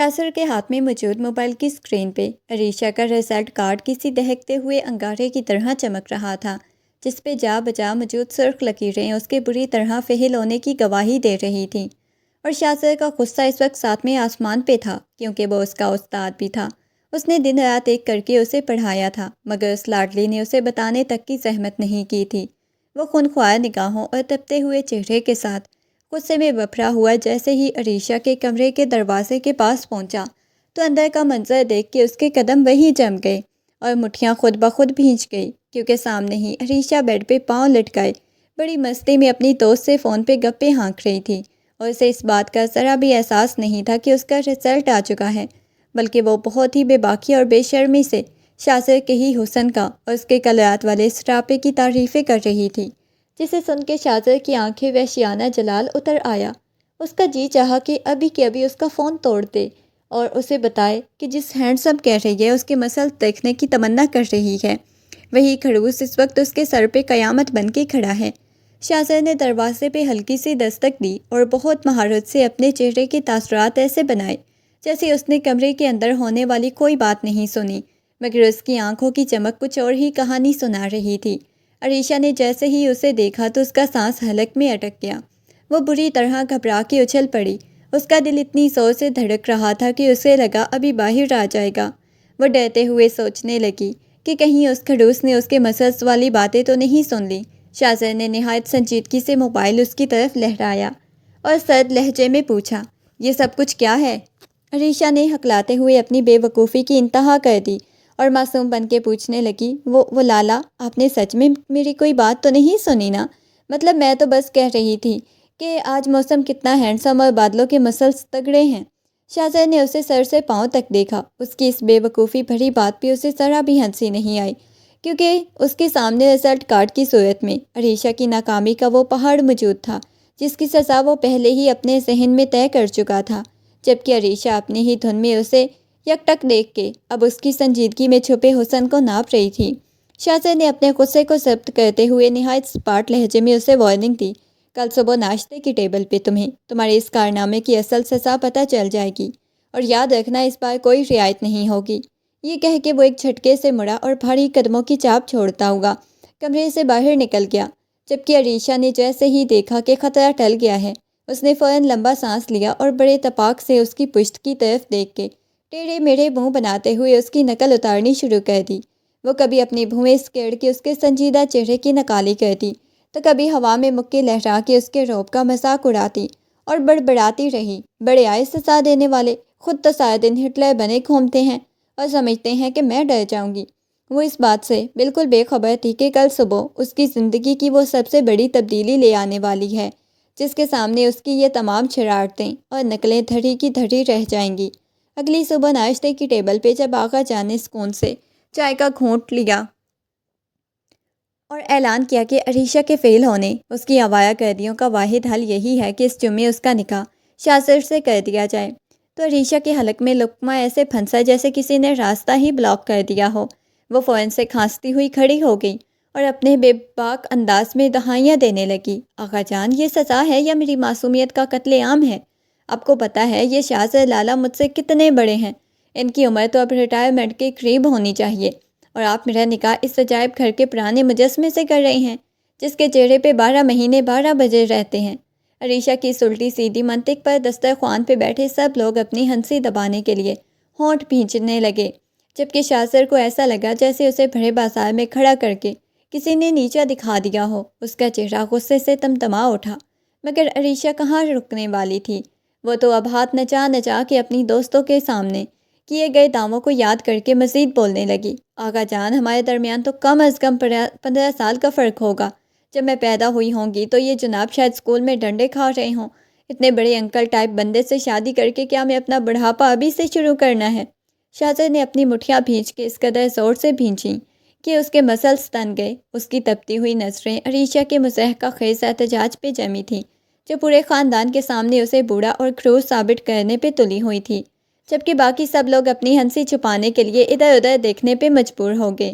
یاسر کے ہاتھ میں موجود موبائل کی اسکرین پہ عریشہ کا رزلٹ کارڈ کسی دہکتے ہوئے انگارے کی طرح چمک رہا تھا، جس پہ جا بجا موجود سرخ لکیریں اس کے بری طرح فیل ہونے کی گواہی دے رہی تھیں۔ اور شاذر کا غصہ اس وقت ساتویں آسمان پہ تھا، کیونکہ وہ اس کا استاد بھی تھا۔ اس نے دن رات ایک کر کے اسے پڑھایا تھا، مگر اس لاڈلی نے اسے بتانے تک کی زحمت نہیں کی تھی۔ وہ خونخوار نگاہوں اور تپتے ہوئے چہرے کے ساتھ غصے میں بپھرا ہوا جیسے ہی عریشہ کے کمرے کے دروازے کے پاس پہنچا تو اندر کا منظر دیکھ کے اس کے قدم وہیں جم گئے اور مٹھیاں خود بخود بھیج گئی، کیونکہ سامنے ہی عریشہ بیڈ پہ پاؤں لٹکائے بڑی مستی میں اپنی دوست سے فون پہ گپے ہانک رہی تھی، اور اسے اس بات کا ذرا بھی احساس نہیں تھا کہ اس کا رزلٹ آ چکا ہے، بلکہ وہ بہت ہی بے باکی اور بے شرمی سے شاذر کے ہی حسن کا اور اس کے کلرات والے سراپے کی تعریفیں کر رہی تھی، جسے سن کے شاذر کی آنکھیں وحشیانہ جلال اتر آیا۔ اس کا جی چاہا کہ ابھی کے ابھی اس کا فون توڑ دے اور اسے بتائے کہ جس ہینڈسم کہہ رہی ہے اس کے مسل دیکھنے کی تمنا کر رہی ہے، وہی خڑوس اس وقت اس کے سر پہ قیامت بن کے کھڑا ہے۔ شاذر نے دروازے پہ ہلکی سی دستک دی اور بہت مہارت سے اپنے چہرے کے تاثرات ایسے بنائے جیسے اس نے کمرے کے اندر ہونے والی کوئی بات نہیں سنی، مگر اس کی آنکھوں کی چمک کچھ اور ہی کہانی سنا رہی تھی۔ عریشہ نے جیسے ہی اسے دیکھا تو اس کا سانس حلق میں اٹک گیا۔ وہ بری طرح گھبرا کے اچھل پڑی۔ اس کا دل اتنی زور سے دھڑک رہا تھا کہ اسے لگا ابھی باہر آ جائے گا۔ وہ ڈرتے ہوئے سوچنے لگی کہ کہیں اس خڑوس نے اس کے مسلس والی باتیں تو نہیں سن لی۔ شاذر نے نہایت سنجیدگی سے موبائل اس کی طرف لہرایا اور سرد لہجے میں پوچھا، یہ سب کچھ کیا ہے؟ عریشہ نے ہکلاتے ہوئے اپنی بے وقوفی کی انتہا کر دی اور معصوم بن کے پوچھنے لگی، وہ لالا، آپ نے سچ میں میری کوئی بات تو نہیں سنی نا؟ مطلب میں تو بس کہہ رہی تھی کہ آج موسم کتنا ہینڈسم اور بادلوں کے مسلس تگڑے ہیں۔ شاذر نے اسے سر سے پاؤں تک دیکھا۔ اس کی اس بے وقوفی بھری بات پہ اسے ذرا بھی ہنسی نہیں آئی، کیونکہ اس کے سامنے رزلٹ کارڈ کی صورت میں عریشہ کی ناکامی کا وہ پہاڑ موجود تھا جس کی سزا وہ پہلے ہی اپنے ذہن میں طے کر چکا تھا، جبکہ عریشہ اپنی ہی دھن میں اسے یک ٹک دیکھ کے اب اس کی سنجیدگی میں چھپے حسن کو ناپ رہی تھی۔ شاذر نے اپنے غصے کو ضبط کرتے ہوئے نہایت سپاٹ لہجے میں اسے وارننگ دی، کل صبح ناشتے کی ٹیبل پہ تمہیں تمہارے اس کارنامے کی اصل سزا پتہ چل جائے گی، اور یاد رکھنا اس بار کوئی رعایت نہیں ہوگی۔ یہ کہہ کے وہ ایک جھٹکے سے مڑا اور بھاری قدموں کی چاپ چھوڑتا ہوا کمرے سے باہر نکل گیا، جبکہ عریشہ نے جیسے ہی دیکھا کہ خطرہ ٹل گیا ہے، اس نے فوراً لمبا سانس لیا اور بڑے تپاک سے اس کی پشت کی طرف دیکھ کے ٹیڑھے میڑھے منہ بناتے ہوئے اس کی نقل اتارنی شروع کر دی۔ وہ کبھی اپنی بھویں سکیڑ کے اس کے سنجیدہ چہرے کی نقالی کرتی تو کبھی ہوا میں مکے لہرا کے اس کے رعب کا مذاق اڑاتی اور بڑبڑاتی رہی، بڑے آئے سزا دینے والے، خود تو سارے دن ہٹلر بنے گھومتے ہیں اور سمجھتے ہیں کہ میں ڈر جاؤں گی۔ وہ اس بات سے بالکل بے خبر تھی کہ کل صبح اس کی زندگی کی وہ سب سے بڑی تبدیلی لے آنے والی ہے، جس کے سامنے اس کی یہ تمام شرارتیں اور نقلیں دھڑی کی دھڑی رہ جائیں گی۔ اگلی صبح ناشتے کی ٹیبل پہ جب آغا جان نے سکون سے چائے کا گھونٹ لیا اور اعلان کیا کہ عریشہ کے فیل ہونے اس کی آوارہ گردیوں کا واحد حل یہی ہے کہ اس جمعے اس کا نکاح شاذر سے کر دیا جائے، تو عریشہ کے حلق میں لقمہ ایسے پھنسا جیسے کسی نے راستہ ہی بلاک کر دیا ہو۔ وہ فوراً سے کھانستی ہوئی کھڑی ہو گئی اور اپنے بے باک انداز میں دہائیاں دینے لگی، آغا جان، یہ سزا ہے یا میری معصومیت کا قتل عام ہے؟ آپ کو پتہ ہے یہ شاذر لالا مجھ سے کتنے بڑے ہیں، ان کی عمر تو اب ریٹائرمنٹ کے قریب ہونی چاہیے، اور آپ میرا نکاح اس عجائب گھر کے پرانے مجسمے سے کر رہے ہیں جس کے چہرے پہ 12 مہینے 12 بجے رہتے ہیں۔ عریشہ کی الٹی سیدھی منطق پر دسترخوان پہ بیٹھے سب لوگ اپنی ہنسی دبانے کے لیے ہونٹ بھینچنے لگے، جبکہ شاذر کو ایسا لگا جیسے اسے بھرے بازار میں کھڑا کر کے کسی نے نیچا دکھا دیا ہو۔ اس کا چہرہ غصے سے تمتما اٹھا، مگر عریشہ کہاں رکنے والی تھی؟ وہ تو اب ہاتھ نچا نچا کے اپنی دوستوں کے سامنے کیے گئے دعووں کو یاد کر کے مزید بولنے لگی، آغا جان، ہمارے درمیان تو کم از کم 15 سال کا فرق ہوگا۔ جب میں پیدا ہوئی ہوں گی تو یہ جناب شاید اسکول میں ڈنڈے کھا رہے ہوں۔ اتنے بڑے انکل ٹائپ بندے سے شادی کر کے کیا میں اپنا بڑھاپا ابھی سے شروع کرنا ہے؟ شاذر نے اپنی مٹھیاں بھینچ کے اس قدر زور سے بھینچیں کہ اس کے مسلس تن گئے۔ اس کی تپتی ہوئی نظریں عریشہ کے مضحکہ خیز احتجاج پہ جمی تھیں، جو پورے خاندان کے سامنے اسے بوڑھا اور کھڑوس ثابت کرنے پہ تلی ہوئی تھی، جبکہ باقی سب لوگ اپنی ہنسی چھپانے کے لیے ادھر ادھر دیکھنے پہ مجبور ہو گئے۔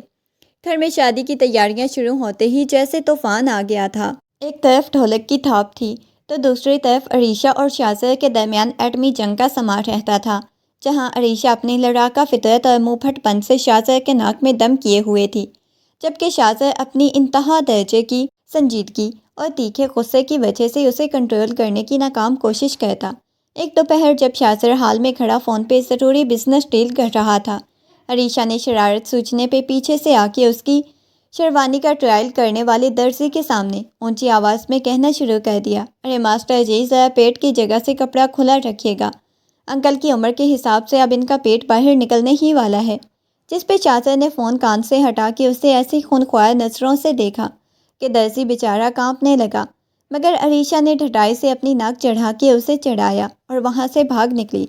گھر میں شادی کی تیاریاں شروع ہوتے ہی جیسے طوفان آ گیا تھا۔ ایک طرف ڈھولک کی تھاپ تھی تو دوسری طرف عریشہ اور شاذر کے درمیان ایٹمی جنگ کا سما رہتا تھا۔ جہاں عریشہ اپنی لڑاکا فطرت اور منہ پھٹ پن سے شاہزادے کے ناک میں دم کیے ہوئے تھی، جبکہ شاہزادہ اپنی انتہا درجے کی سنجیدگی اور تیکھے غصے کی وجہ سے اسے کنٹرول کرنے کی ناکام کوشش کرتا۔ ایک دوپہر جب شاہزادہ ہال میں کھڑا فون پہ ضروری بزنس ڈیل کر رہا تھا، عریشہ نے شرارت سوچنے پہ پیچھے سے آ کے اس کی شیروانی کا ٹرائل کرنے والے درزی کے سامنے اونچی آواز میں کہنا شروع کر دیا، ارے ماسٹر جی، ذرا پیٹ کی جگہ سے کپڑا کھلا رکھیے گا، انکل کی عمر کے حساب سے اب ان کا پیٹ باہر نکلنے ہی والا ہے۔ جس پہ شاہزادہ نے فون کان سے ہٹا کے اسے ایسی خونخوار نظروں سے دیکھا کہ درزی بیچارہ کانپنے لگا، مگر عریشہ نے ڈھٹائی سے اپنی ناک چڑھا کے اسے چڑھایا اور وہاں سے بھاگ نکلی۔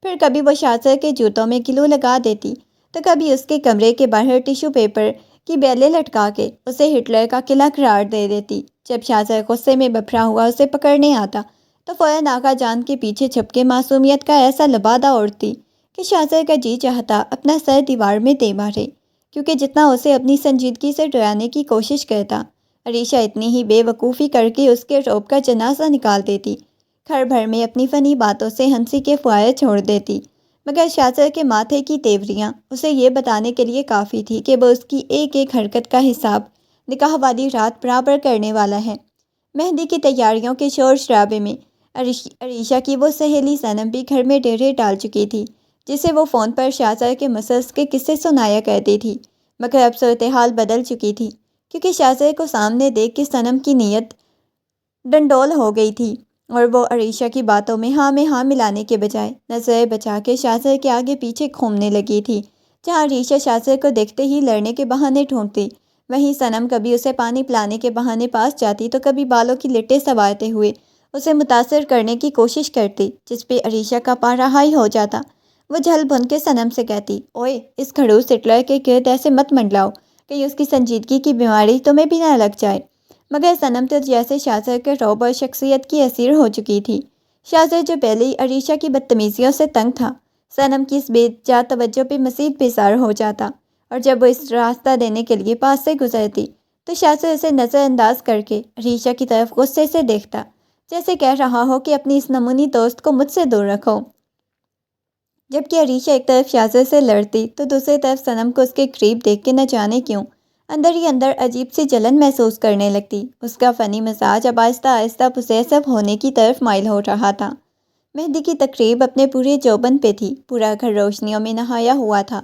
پھر کبھی وہ شاہزادہ کے جوتوں میں گلو لگا دیتی تو کبھی اس کے کمرے کے باہر ٹیشو پیپر کی بیلیں لٹکا کے اسے ہٹلر کا قلعہ قرار دے دیتی۔ جب شاہزادہ غصے میں بپھرا ہوا اسے پکڑنے آتا تو فوراً آقا جان کے پیچھے چھپ کے معصومیت کا ایسا لبادہ اوڑھتی کہ شاہزادہ کا جی چاہتا اپنا سر دیوار میں دے مارے، کیونکہ جتنا اسے اپنی سنجیدگی سے ڈرانے کی کوشش کرتا، عریشہ اتنی ہی بے وقوفی کر کے اس کے رعب کا جنازہ نکال دیتی، گھر بھر میں اپنی فنی باتوں سے ہنسی کے فوارے چھوڑ دیتی۔ مگر شاہزادہ کے ماتھے کی تیوریاں اسے یہ بتانے کے لیے کافی تھی کہ وہ اس کی ایک ایک حرکت کا حساب نکاح والی رات برابر کرنے والا ہے۔ مہندی کی تیاریوں کے شور شرابے میں عریشہ کی وہ سہیلی صنم بھی گھر میں ڈیرے ڈال چکی تھی، جسے وہ فون پر شاہزادہ کے مسلس کے قصے سنایا کرتی تھی۔ مگر اب صورتحال بدل چکی تھی، کیونکہ شاہزادے کو سامنے دیکھ کے صنم کی نیت ڈنڈول ہو گئی تھی اور وہ عریشہ کی باتوں میں ہاں ملانے کے بجائے نظریں بچا کے شاہزادے کے آگے پیچھے گھومنے لگی تھی۔ جہاں عریشہ شاہزادے کو دیکھتے ہی لڑنے کے بہانے ڈھونڈتی، وہیں صنم کبھی اسے پانی پلانے کے بہانے پاس جاتی تو کبھی بالوں کی لٹیں سنوارتے ہوئے اسے متاثر کرنے کی کوشش کرتی، جس پہ عریشہ کا پارا ہائی ہو جاتا۔ وہ جھل بھن کے صنم سے کہتی، اوئے، اس کھڑوس ہٹلر کے گرد ایسے مت منڈلاؤ، کہیں اس کی سنجیدگی کی بیماری تمہیں بھی نہ لگ جائے۔ مگر صنم تو جیسے شاہزادے کے رعب اور شخصیت کی اسیر ہو چکی تھی۔ شاہزادہ جو پہلے ہی عریشہ کی بدتمیزیوں سے تنگ تھا، صنم کی اس بے جا توجہ پہ مزید بیزار ہو جاتا، اور جب وہ اس راستہ دینے کے لیے پاس سے گزرتی تو شاہزادہ اسے نظر انداز کر کے عریشہ کی طرف غصے سے دیکھتا، جیسے کہہ رہا ہو کہ اپنی اس نمونی دوست کو مجھ سے دور رکھو۔ جبکہ عریشہ ایک طرف شاہزادے سے لڑتی تو دوسری طرف صنم کو اس کے قریب دیکھ کے نہ جانے کیوں اندر ہی اندر عجیب سی جلن محسوس کرنے لگتی۔ اس کا فنی مزاج اب آہستہ آہستہ پوزیسو ہونے کی طرف مائل ہو رہا تھا۔ مہندی کی تقریب اپنے پورے جوبن پہ تھی، پورا گھر روشنیوں میں نہایا ہوا تھا،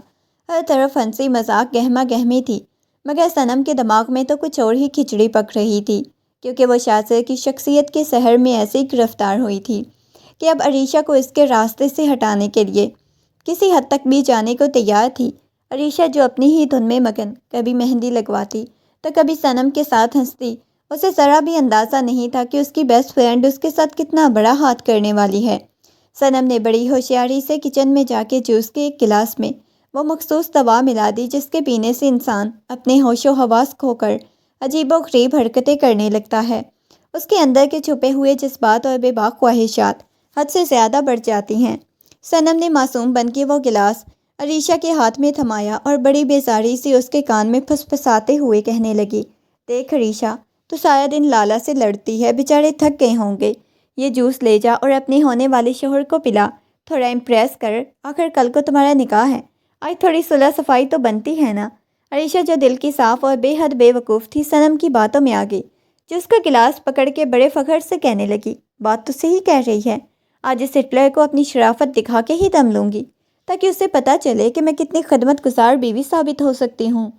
ہر طرف ہنسی مذاق گہما گہمی تھی، مگر صنم کے دماغ میں تو کچھ اور ہی کھچڑی پک رہی تھی، کیونکہ وہ شاہزادے کی شخصیت کے سحر میں ایسی گرفتار ہوئی تھی کہ اب عریشہ کو اس کے راستے سے ہٹانے کے لیے کسی حد تک بھی جانے کو تیار تھی۔ عریشہ جو اپنی ہی دھن میں مگن کبھی مہندی لگواتی تو کبھی صنم کے ساتھ ہنستی، اسے ذرا بھی اندازہ نہیں تھا کہ اس کی بیسٹ فرینڈ اس کے ساتھ کتنا بڑا ہاتھ کرنے والی ہے۔ صنم نے بڑی ہوشیاری سے کچن میں جا کے جوس کے ایک گلاس میں وہ مخصوص دوا ملا دی جس کے پینے سے انسان اپنے ہوش و حواس کھو کر عجیب و غریب حرکتیں کرنے لگتا ہے۔ اس کے اندر کے چھپے ہوئے جذبات اور بے باک خواہشات حد سے زیادہ بڑھ جاتی ہیں۔ صنم نے معصوم بن کے وہ گلاس عریشہ کے ہاتھ میں تھمایا اور بڑی بیزاری سے اس کے کان میں پھسپھساتے ہوئے کہنے لگی، دیکھ عریشہ، تو سارا دن لالا سے لڑتی ہے، بیچارے تھک گئے ہوں گے، یہ جوس لے جا اور اپنے ہونے والے شوہر کو پلا، تھوڑا امپریس کر، آخر کل کو تمہارا نکاح ہے، آج تھوڑی صلح صفائی تو بنتی ہے نا۔ عریشہ جو دل کی صاف اور بے حد بے وقوف تھی، صنم کی باتوں میں آ گئی، جو اس کا گلاس پکڑ کے بڑے فخر سے کہنے لگی، بات تو صحیح کہہ رہی ہے، آج اس ہٹلر کو اپنی شرافت دکھا کے ہی دم لوں گی، تاکہ اسے پتہ چلے کہ میں کتنی خدمت گزار بیوی ثابت ہو سکتی ہوں۔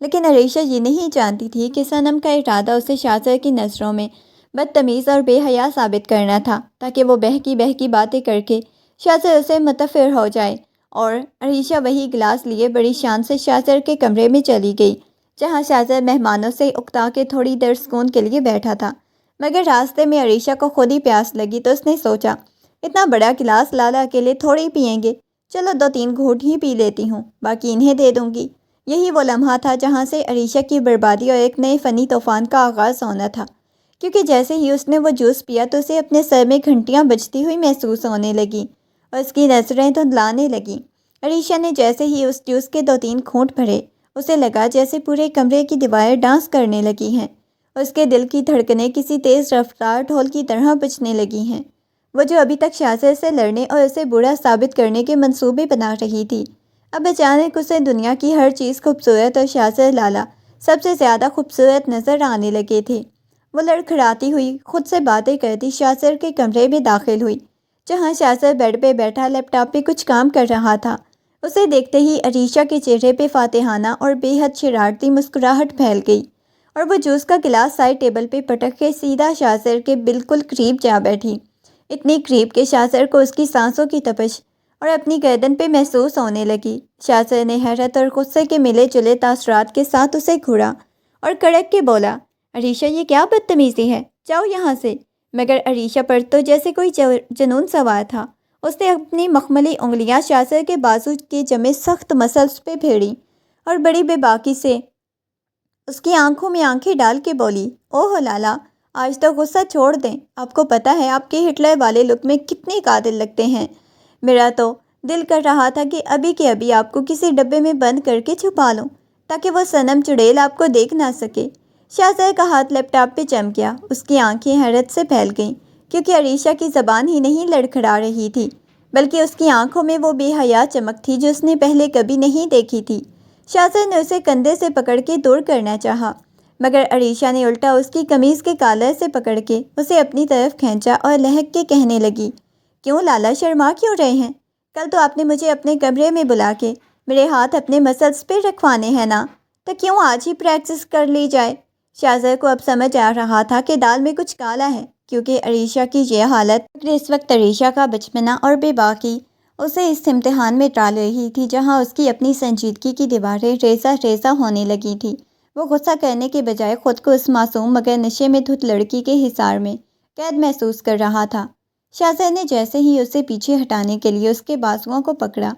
لیکن عریشہ یہ نہیں جانتی تھی کہ صنم کا ارادہ اسے شاہزادے کی نظروں میں بدتمیز اور بے حیا ثابت کرنا تھا، تاکہ وہ بہکی باتیں کر کے شاہزادے سے متفر ہو جائے۔ اور عریشہ وہی گلاس لیے بڑی شان سے شاہزادے کے کمرے میں چلی گئی، جہاں شاہزادہ مہمانوں سے اکتا کے تھوڑی دیر سکون کے لیے بیٹھا تھا۔ مگر راستے میں عریشہ کو خود ہی پیاس لگی تو اس نے سوچا، اتنا بڑا گلاس لالا اکیلے تھوڑی پئیں گے، چلو 2-3 گھونٹ ہی پی لیتی ہوں، باقی انہیں دے دوں گی۔ یہی وہ لمحہ تھا جہاں سے عریشہ کی بربادی اور ایک نئے فنی طوفان کا آغاز ہونا تھا، کیونکہ جیسے ہی اس نے وہ جوس پیا تو اسے اپنے سر میں گھنٹیاں بجتی ہوئی محسوس ہونے لگیں اور اس کی نظریں دھندلانے لگیں۔ عریشہ نے جیسے ہی اس جوس کے 2-3 گھونٹ بھرے، اسے لگا جیسے پورے کمرے کی دیواریں ڈانس کرنے لگی ہیں اور اس کے دل کی دھڑکنیں کسی تیز رفتار ڈھول کی طرح بجنے لگی ہیں۔ وہ جو ابھی تک شاہزادے سے لڑنے اور اسے برا ثابت کرنے کے منصوبے بنا رہی تھی، اب اچانک اسے دنیا کی ہر چیز خوبصورت اور شاہزادہ لالا سب سے زیادہ خوبصورت نظر آنے لگے تھے۔ وہ لڑکھڑاتی ہوئی خود سے باتیں کرتی شاہزادے کے کمرے میں داخل ہوئی، جہاں شاہزادہ بیڈ پہ بیٹھا لیپ ٹاپ پہ کچھ کام کر رہا تھا۔ اسے دیکھتے ہی عریشہ کے چہرے پہ فاتحانہ اور بے حد شرارتی مسکراہٹ پھیل گئی، اور وہ جوس کا گلاس سائڈ ٹیبل پہ پٹک کے سیدھا شاہزادے کے بالکل قریب جا بیٹھی، اتنی قریب کہ شاہزادے کو اس کی سانسوں کی تپش اور اپنی گردن پہ محسوس ہونے لگی۔ شاہزادے نے حیرت اور غصے کے ملے جلے تاثرات کے ساتھ اسے گھورا اور کڑک کے بولا، عریشہ یہ کیا بدتمیزی ہے، جاؤ یہاں سے۔ مگر عریشہ پر تو جیسے کوئی جنون سوار تھا۔ اس نے اپنی مخملی انگلیاں شاہزادے کے بازو کے جمے سخت مسلز پہ پھیڑی اور بڑی بے باکی سے اس کی آنکھوں میں آنکھیں ڈال کے بولی، اوہ لالا، آج تو غصہ چھوڑ دیں، آپ کو پتہ ہے آپ کے ہٹلر والے لک میں کتنے قاتل لگتے ہیں۔ میرا تو دل کر رہا تھا کہ ابھی کے ابھی آپ کو کسی ڈبے میں بند کر کے چھپا لوں تاکہ وہ صنم چڑیل آپ کو دیکھ نہ سکے۔ شاہزادہ کا ہاتھ لیپ ٹاپ پہ چمکیا، اس کی آنکھیں حیرت سے پھیل گئیں، کیونکہ عریشہ کی زبان ہی نہیں لڑکھڑا رہی تھی، بلکہ اس کی آنکھوں میں وہ بے حیا چمک تھی جو اس نے پہلے کبھی نہیں دیکھی تھی۔ شاہزادہ نے اسے کندھے سے پکڑ کے دور کرنا چاہا، مگر عریشہ نے الٹا اس کی قمیض کے کالر سے پکڑ کے اسے اپنی طرف کھینچا اور لہک کے کہنے لگی، کیوں لالا، شرما کیوں رہے ہیں؟ کل تو آپ نے مجھے اپنے کمرے میں بلا کے میرے ہاتھ اپنے مسلز پہ رکھوانے ہیں نا، تو کیوں آج ہی پریکٹس کر لی جائے۔ شاہزادہ کو اب سمجھ آ رہا تھا کہ دال میں کچھ کالا ہے، کیونکہ عریشہ کی یہ حالت، مگر اس وقت عریشہ کا بچپنا اور بے باکی اسے اس امتحان میں ڈال رہی تھی جہاں اس کی اپنی سنجیدگی کی دیواریں ریزہ ریزہ ہونے لگی تھی۔ وہ غصہ کرنے کے بجائے خود کو اس معصوم مگر نشے میں دھت لڑکی کے حصار میں قید محسوس کر رہا تھا۔ شاہزادہ نے جیسے ہی اسے پیچھے ہٹانے کے لیے اس کے بازوؤں کو پکڑا،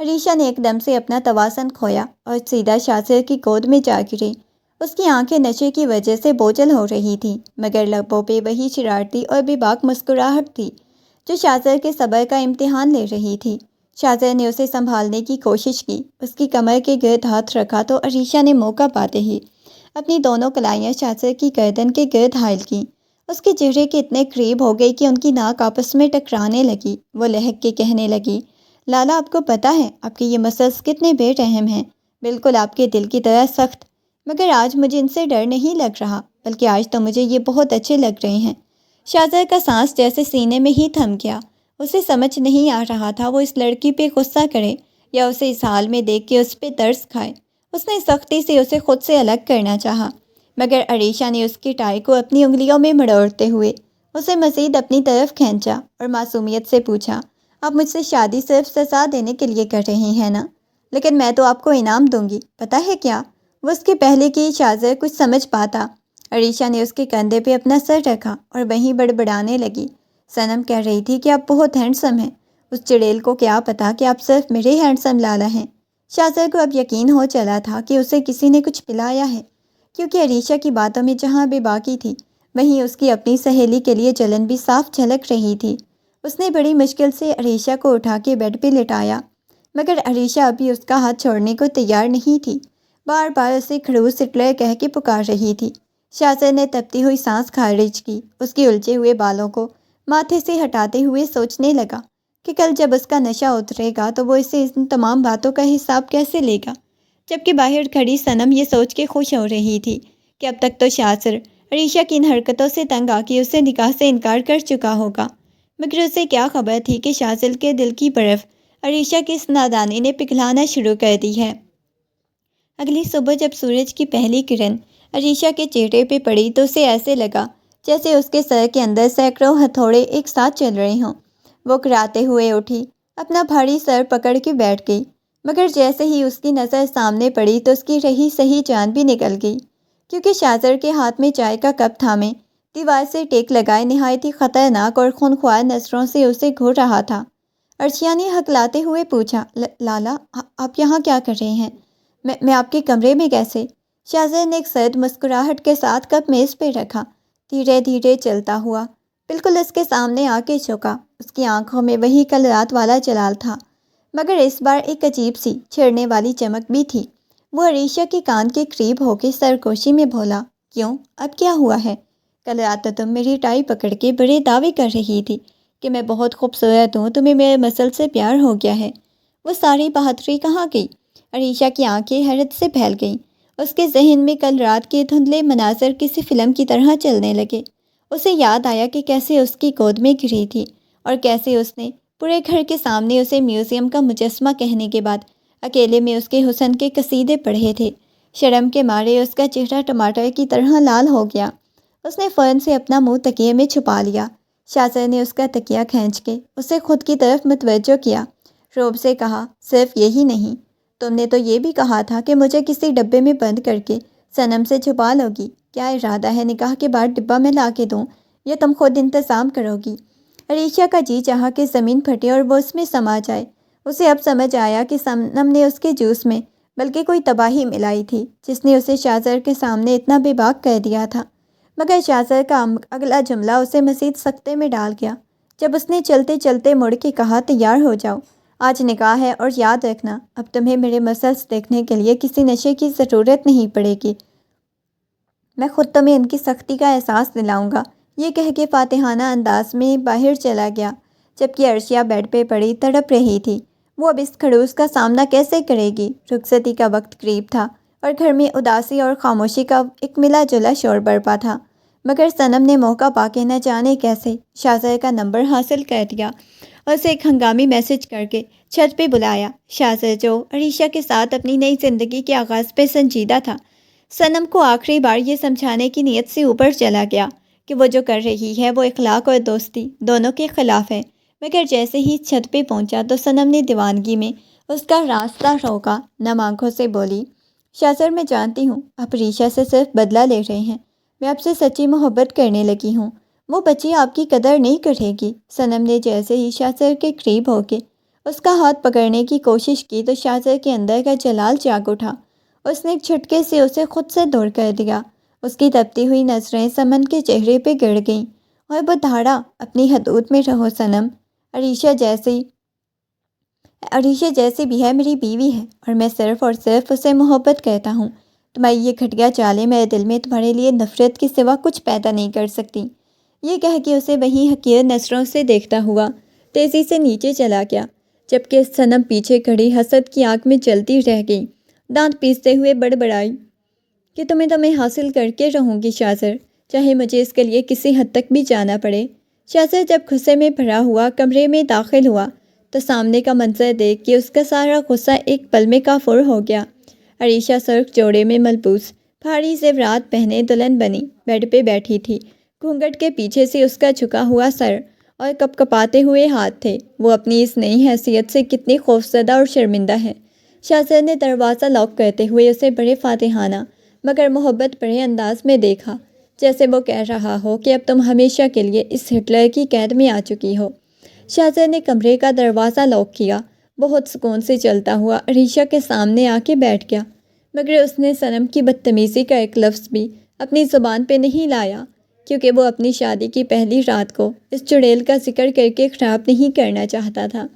عریشہ نے ایک دم سے اپنا توازن کھویا اور سیدھا شاہزادے کی گود میں جا گری۔ اس کی آنکھیں نشے کی وجہ سے بوجھل ہو رہی تھیں، مگر لبوں پہ وہی شرارتی اور بے باک مسکراہٹ تھی جو شاہزادے کے صبر کا امتحان لے رہی تھی۔ شاہزادے نے اسے سنبھالنے کی کوشش کی، اس کی کمر کے گرد ہاتھ رکھا تو عریشہ نے موقع پاتے ہی اپنی دونوں کلائیاں شاہزادے کی گردن کے گرد حائل کیں۔ اس کے چہرے کے اتنے قریب ہو گئی کہ ان کی ناک آپس میں ٹکرانے لگی۔ وہ لہک کے کہنے لگی، لالا، آپ کو پتہ ہے آپ کے یہ مسلز کتنے بے رحم ہیں، بالکل آپ کے دل کی طرح سخت، مگر آج مجھے ان سے ڈر نہیں لگ رہا، بلکہ آج تو مجھے یہ بہت اچھے لگ رہے ہیں۔ شاہزادے کا سانس جیسے سینے میں ہی تھم گیا۔ اسے سمجھ نہیں آ رہا تھا وہ اس لڑکی پہ غصہ کرے یا اسے اس حال میں دیکھ کے اس پہ ترس کھائے۔ اس نے سختی سے اسے خود سے الگ کرنا چاہا، مگر عریشہ نے اس کی ٹائی کو اپنی انگلیوں میں مڑوڑتے ہوئے اسے مزید اپنی طرف کھینچا اور معصومیت سے پوچھا، آپ مجھ سے شادی صرف سزا دینے کے لیے کر رہی ہیں نا؟ لیکن میں تو آپ کو انعام دوں گی، پتہ ہے کیا؟ وہ اس کے پہلے کی شاہزادہ کچھ سمجھ پاتا۔ عریشہ نے اس کے کندھے پہ اپنا سر رکھا اور وہیں بڑبڑانے لگی، صنم کہہ رہی تھی کہ آپ بہت ہینڈسم ہیں، اس چڑیل کو کیا پتا کہ آپ صرف میرے ہینڈسم لالا ہیں۔ شاہزادہ کو اب یقین ہو چلا تھا کہ اسے کسی نے کچھ پلایا ہے، کیونکہ عریشہ کی باتوں میں جہاں بے باکی تھی وہیں اس کی اپنی سہیلی کے لیے جلن بھی صاف جھلک رہی تھی۔ اس نے بڑی مشکل سے عریشہ کو اٹھا کے بیڈ پہ لٹایا، مگر عریشہ ابھی اس کا ہاتھ چھوڑنے کو تیار نہیں تھی، بار بار اسے کھڑوس ہٹلر کہہ کے پکار رہی تھی۔ شاہزادہ نے تپتی ہوئی سانس خارج کی، اس کے الجھے ہوئے بالوں کو ماتھے سے ہٹاتے ہوئے سوچنے لگا کہ کل جب اس کا نشہ اترے گا تو وہ اسے ان تمام باتوں کا حساب کیسے لے گا، جبکہ باہر کھڑی صنم یہ سوچ کے خوش ہو رہی تھی کہ اب تک تو شاہزادہ عریشہ کی ان حرکتوں سے تنگ آ کے اسے نکاح سے انکار کر چکا ہوگا، مگر اسے کیا خبر تھی کہ شاہزادہ کے دل کی برف عریشہ کی اس نادانی نے پگھلانا شروع کر دی ہے۔ اگلی صبح جب سورج کی پہلی کرن عریشہ کے چہرے پہ پڑی تو اسے ایسے لگا جیسے اس کے سر کے اندر سینکڑوں ہتھوڑے ایک ساتھ چل رہے ہوں۔ وہ کراتے ہوئے اٹھی، اپنا بھاری سر پکڑ کے بیٹھ گئی، مگر جیسے ہی اس کی نظر سامنے پڑی تو اس کی رہی صحیح جان بھی نکل گئی، کیونکہ شاہزادہ کے ہاتھ میں چائے کا کپ تھامے دیوار سے ٹیک لگائے نہایت ہی خطرناک اور خونخوار نظروں سے اسے گھور رہا تھا۔ عرشیہ نے ہکلاتے ہوئے پوچھا، لالا، آپ یہاں کیا کر رہے ہیں؟ میں آپ کے کمرے میں کیسے؟ شاہزادہ نے ایک سرد مسکراہٹ کے ساتھ کپ میز پہ رکھا، دھیرے دھیرے چلتا ہوا بالکل اس کے سامنے آ کے جھکا۔ اس کی آنکھوں میں وہی کل رات والا جلال تھا، مگر اس بار ایک عجیب سی چھڑنے والی چمک بھی تھی۔ وہ عریشہ کے کان کے قریب ہو کے سرگوشی میں بولا، کیوں، اب کیا ہوا ہے؟ کل رات تو تم میری ٹائی پکڑ کے بڑے دعوے کر رہی تھی کہ میں بہت خوبصورت ہوں، تمہیں میرے مسل سے پیار ہو گیا ہے۔ وہ ساری بہادری کہاں گئی؟ عریشہ کی آنکھیں حیرت سے پھیل گئیں۔ اس کے ذہن میں کل رات کے دھندلے مناظر کسی فلم کی طرح چلنے لگے۔ اسے یاد آیا کہ کیسے اس کی گود میں گری تھی، اور کیسے اس نے پورے گھر کے سامنے اسے میوزیم کا مجسمہ کہنے کے بعد اکیلے میں اس کے حسن کے قصیدے پڑھے تھے۔ شرم کے مارے اس کا چہرہ ٹماٹر کی طرح لال ہو گیا۔ اس نے فوراً سے اپنا منہ تکیے میں چھپا لیا۔ شاہزادے نے اس کا تکیہ کھینچ کے اسے خود کی طرف متوجہ کیا۔ روب سے کہا، صرف یہی نہیں، تم نے تو یہ بھی کہا تھا کہ مجھے کسی ڈبے میں بند کر کے صنم سے چھپا لو گی۔ کیا ارادہ ہے نکاح کے بعد ڈبہ میں لا کے دوں یا تم خود انتظام کرو گی؟ عریشہ کا جی چاہا کہ زمین پھٹے اور وہ اس میں سما جائے۔ اسے اب سمجھ آیا کہ صنم نے اس کے جوس میں بلکہ کوئی تباہی ملائی تھی، جس نے اسے شاہزادے کے سامنے اتنا بے باک کر دیا تھا۔ مگر شاہزادے کا اگلا جملہ اسے مزید سکتے میں ڈال گیا، جب اس نے چلتے چلتے مڑ کے کہا، تیار ہو جاؤ، آج نکاح ہے، اور یاد رکھنا اب تمہیں میرے مسلس دیکھنے کے لیے کسی نشے کی ضرورت نہیں پڑے گی، میں خود تمہیں ان کی سختی کا احساس دلاؤں گا۔ یہ کہہ کے فاتحانہ انداز میں باہر چلا گیا، جبکہ عرشیہ بیڈ پہ پڑی تڑپ رہی تھی۔ وہ اب اس کھڑوس کا سامنا کیسے کرے گی؟ رخصتی کا وقت قریب تھا اور گھر میں اداسی اور خاموشی کا ایک ملا جلا شور برپا تھا، مگر صنم نے موقع پا کے نہ جانے کیسے شاہزادے کا نمبر حاصل کر دیا اور اسے ایک ہنگامی میسج کر کے چھت پہ بلایا۔ شاہزادہ جو عریشہ کے ساتھ اپنی نئی زندگی کے آغاز پہ سنجیدہ تھا، صنم کو آخری بار یہ سمجھانے کی نیت سے اوپر چلا گیا کہ وہ جو کر رہی ہے وہ اخلاق اور دوستی دونوں کے خلاف ہے۔ مگر جیسے ہی چھت پہ پہنچا تو صنم نے دیوانگی میں اس کا راستہ روکا، نم آنکھوں سے بولی، شاہزادہ میں جانتی ہوں آپ عریشہ سے صرف بدلہ لے رہے ہیں، میں آپ سے سچی محبت کرنے لگی ہوں، وہ بچی آپ کی قدر نہیں کرے گی۔ صنم نے جیسے ہی شاہزادہ کے قریب ہو کے اس کا ہاتھ پکڑنے کی کوشش کی تو شاہزادے کے اندر کا جلال جاگ اٹھا۔ اس نے ایک جھٹکے سے اسے خود سے دور کر دیا۔ اس کی تپتی ہوئی نظریں صنم کے چہرے پہ گڑ گئیں اور وہ دھاڑا، اپنی حدود میں رہو صنم، عریشہ جیسی بھی ہے میری بیوی ہے، اور میں صرف اور صرف اسے محبت کرتا ہوں۔ تمہاری یہ گھٹیا چالیں میرے دل میں تمہارے لیے نفرت کے سوا کچھ پیدا نہیں کر سکتی۔ یہ کہہ کے اسے وہیں حقیر نظروں سے دیکھتا ہوا تیزی سے نیچے چلا گیا، جبکہ صنم پیچھے کھڑی حسد کی آگ میں جلتی رہ گئی، دانت پیستے ہوئے بڑبڑائی کہ تمہیں حاصل کر کے رہوں گی شاہزادہ، چاہے مجھے اس کے لیے کسی حد تک بھی جانا پڑے۔ شاہزادہ جب غصے میں بھرا ہوا کمرے میں داخل ہوا تو سامنے کا منظر دیکھ کے اس کا سارا غصہ ایک پل میں کافور ہو گیا۔ عریشہ سرخ جوڑے میں ملبوس، بھاری زیورات پہنے دلہن بنی بیڈ پہ بیٹھی تھی۔ گھونگھٹ کے پیچھے سے اس کا جھکا ہوا سر اور کپ کپاتے ہوئے ہاتھ تھے۔ وہ اپنی اس نئی حیثیت سے کتنی خوفزدہ اور شرمندہ ہے۔ شاہزادے نے دروازہ لاک کرتے ہوئے اسے بڑے فاتحانہ مگر محبت بڑے انداز میں دیکھا، جیسے وہ کہہ رہا ہو کہ اب تم ہمیشہ کے لیے اس ہٹلر کی قید میں آ چکی ہو۔ شاہزادے نے کمرے کا دروازہ لاک کیا، بہت سکون سے چلتا ہوا عریشہ کے سامنے آ کے بیٹھ گیا، مگر اس نے صنم کی بدتمیزی کا ایک لفظ بھی اپنی زبان پہ نہیں لایا، کیونکہ وہ اپنی شادی کی پہلی رات کو اس چڑیل کا ذکر کر کے خراب نہیں کرنا چاہتا تھا۔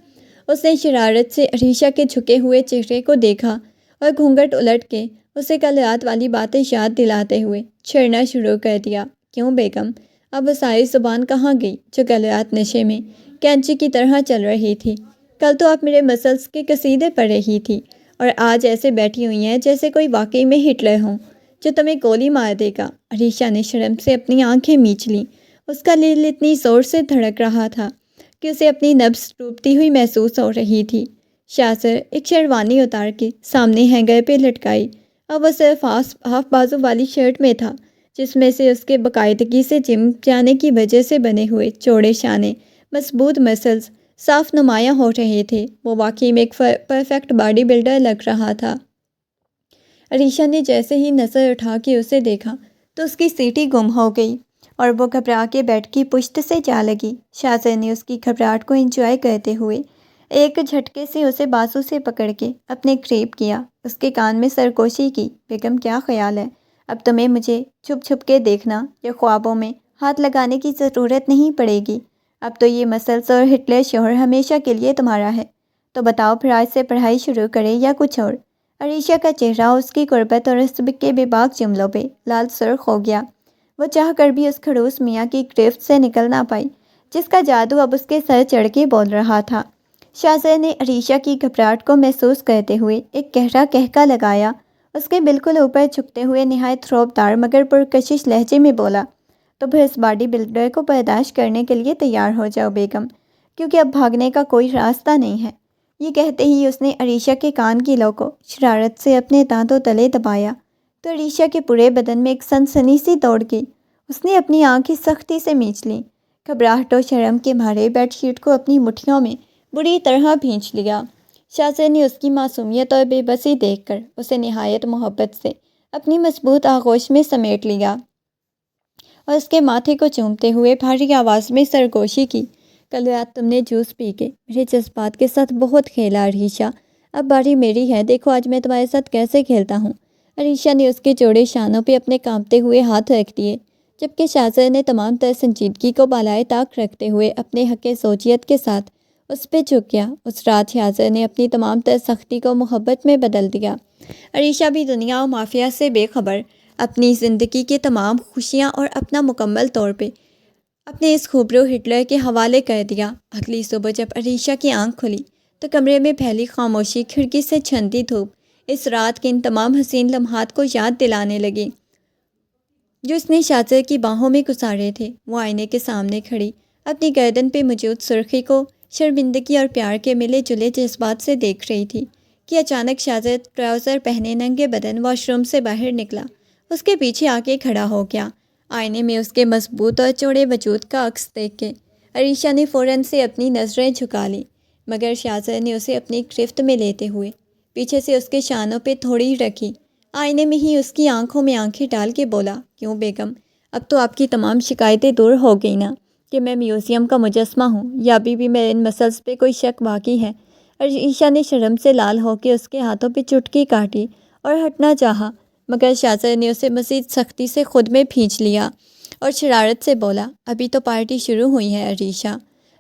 اس نے شرارت سے عریشہ کے جھکے ہوئے چہرے کو دیکھا اور گھونگھٹ الٹ کے اسے کل رات والی باتیں یاد دلاتے ہوئے چھڑنا شروع کر دیا۔ کیوں بیگم؟ اب وہ ساری زبان کہاں گئی جو کل رات نشے میں کینچی کی طرح چل رہی تھی؟ کل تو آپ میرے مسلس کے قصیدے پڑھ رہی تھی، اور آج ایسے بیٹھی ہوئی ہیں جیسے کوئی واقعی میں ہٹلر ہوں جو تمہیں گولی مار دے گا۔ عریشہ نے شرم سے اپنی آنکھیں میچ لیں۔ اس کا دل اتنی زور سے دھڑک رہا تھا کہ اسے اپنی نبض ٹوٹتی ہوئی محسوس ہو رہی تھی۔ شاہزادہ ایک شیروانی اتار کے سامنے ہینگر پہ لٹکائی۔ اب وہ صرف ہاف بازو والی شرٹ میں تھا، جس میں سے اس کے باقاعدگی سے جم جانے کی وجہ سے بنے ہوئے چوڑے شانے، مضبوط مسلز صاف نمایاں ہو رہے تھے۔ وہ واقعی میں ایک پرفیکٹ باڈی بلڈر لگ رہا تھا۔ عریشہ نے جیسے ہی نظر اٹھا کے اسے دیکھا تو اس کی سیٹی گم ہو گئی اور وہ گھبرا کے بیڈ کی پشت سے جا لگی۔ شاہزادے نے اس کی گھبراہٹ کو انجوائے کرتے ہوئے ایک جھٹکے سے اسے بازو سے پکڑ کے اپنے قریب کیا، اس کے کان میں سرگوشی کی، بیگم کیا خیال ہے؟ اب تمہیں مجھے چھپ چھپ کے دیکھنا یا خوابوں میں ہاتھ لگانے کی ضرورت نہیں پڑے گی، اب تو یہ مسلس اور ہٹلر شوہر ہمیشہ کے لیے تمہارا ہے، تو بتاؤ پھر آج سے پڑھائی شروع کرے یا کچھ اور؟ عریشہ کا چہرہ اس کی قربت اور اس کے بے باک جملوں پہ لال سرخ ہو گیا۔ وہ چاہ کر بھی اس کھڑوس میاں کی گرفت سے نکل نہ پائی، جس کا جادو اب اس کے سر چڑھ کے بول رہا تھا۔ شاہزادے نے عریشہ کی گھبراہٹ کو محسوس کرتے ہوئے ایک گہرا قہقہ لگایا۔ اس کے بالکل اوپر جھکتے ہوئے نہایت رعبدار مگر پرکشش لہجے میں بولا، تو پھر اس باڈی بلڈر کو برداشت کرنے کے لیے تیار ہو جاؤ بیگم، کیونکہ اب بھاگنے کا کوئی راستہ نہیں ہے۔ یہ کہتے ہی اس نے عریشہ کے کان کی لو کو شرارت سے اپنے دانتوں تلے دبایا تو عریشہ کے پورے بدن میں ایک سنسنی سی دوڑ گئی۔ اس نے اپنی آنکھیں سختی سے میچ لیں، گھبراہٹ و شرم کے مارے بیڈ شیٹ کو اپنی مٹھیوں میں بری طرح بھینچ لیا۔ شاہزادے نے اس کی معصومیت اور بے بسی دیکھ کر اسے نہایت محبت سے اپنی مضبوط آغوش میں سمیٹ لیا اور اس کے ماتھے کو چومتے ہوئے بھاری آواز میں سرگوشی کی، کل رات تم نے جوس پی کے میرے جذبات کے ساتھ بہت کھیلا عریشہ، اب باری میری ہے، دیکھو آج میں تمہارے ساتھ کیسے کھیلتا ہوں۔ عریشہ نے اس کے چوڑے شانوں پہ اپنے کانپتے ہوئے ہاتھ رکھ دیے، جبکہ شاہزادے نے تمام تر سنجیدگی کو بالائے طاق رکھتے ہوئے اپنے حق زوجیت کے ساتھ اس پہ جھک گیا۔ اس رات شاہزادے نے اپنی تمام تر سختی کو محبت میں بدل دیا۔ عریشہ بھی دنیا و مافیا سے بے خبر اپنی زندگی کی تمام خوشیاں اور اپنا مکمل طور پہ اپنے اس خوبرو ہٹلر کے حوالے کر دیا۔ اگلی صبح جب عریشہ کی آنکھ کھلی تو کمرے میں پھیلی خاموشی، کھڑکی سے چھنتی دھوپ اس رات کے ان تمام حسین لمحات کو یاد دلانے لگی جو اس نے شاہزادے کی باہوں میں گزارے تھے۔ وہ آئینے کے سامنے کھڑی اپنی گردن پہ موجود سرخی کو شرمندگی اور پیار کے ملے جلے جذبات سے دیکھ رہی تھی کہ اچانک شاہزادہ ٹراؤزر پہنے ننگے بدن واش روم سے باہر نکلا، اس کے پیچھے آ کے کھڑا ہو گیا۔ آئینے میں اس کے مضبوط اور چوڑے وجود کا عکس دیکھ کے عریشہ نے فوراً سے اپنی نظریں جھکا لیں، مگر شاہزادہ نے اسے اپنی گرفت میں لیتے ہوئے پیچھے سے اس کے شانوں پہ تھوڑی رکھی، آئینے میں ہی اس کی آنکھوں میں آنکھیں ڈال کے بولا، کیوں بیگم، اب تو آپ کی تمام شکایتیں دور ہو گئی نا کہ میں میوزیم کا مجسمہ ہوں، یا ابھی بھی میں ان مسلز پہ کوئی شک باقی ہے؟ عریشہ نے شرم سے لال ہو کے اس کے ہاتھوں پہ چٹکی کاٹی اور ہٹنا چاہا، مگر شاہزادے نے اسے مزید سختی سے خود میں کھینچ لیا اور شرارت سے بولا، ابھی تو پارٹی شروع ہوئی ہے عریشہ۔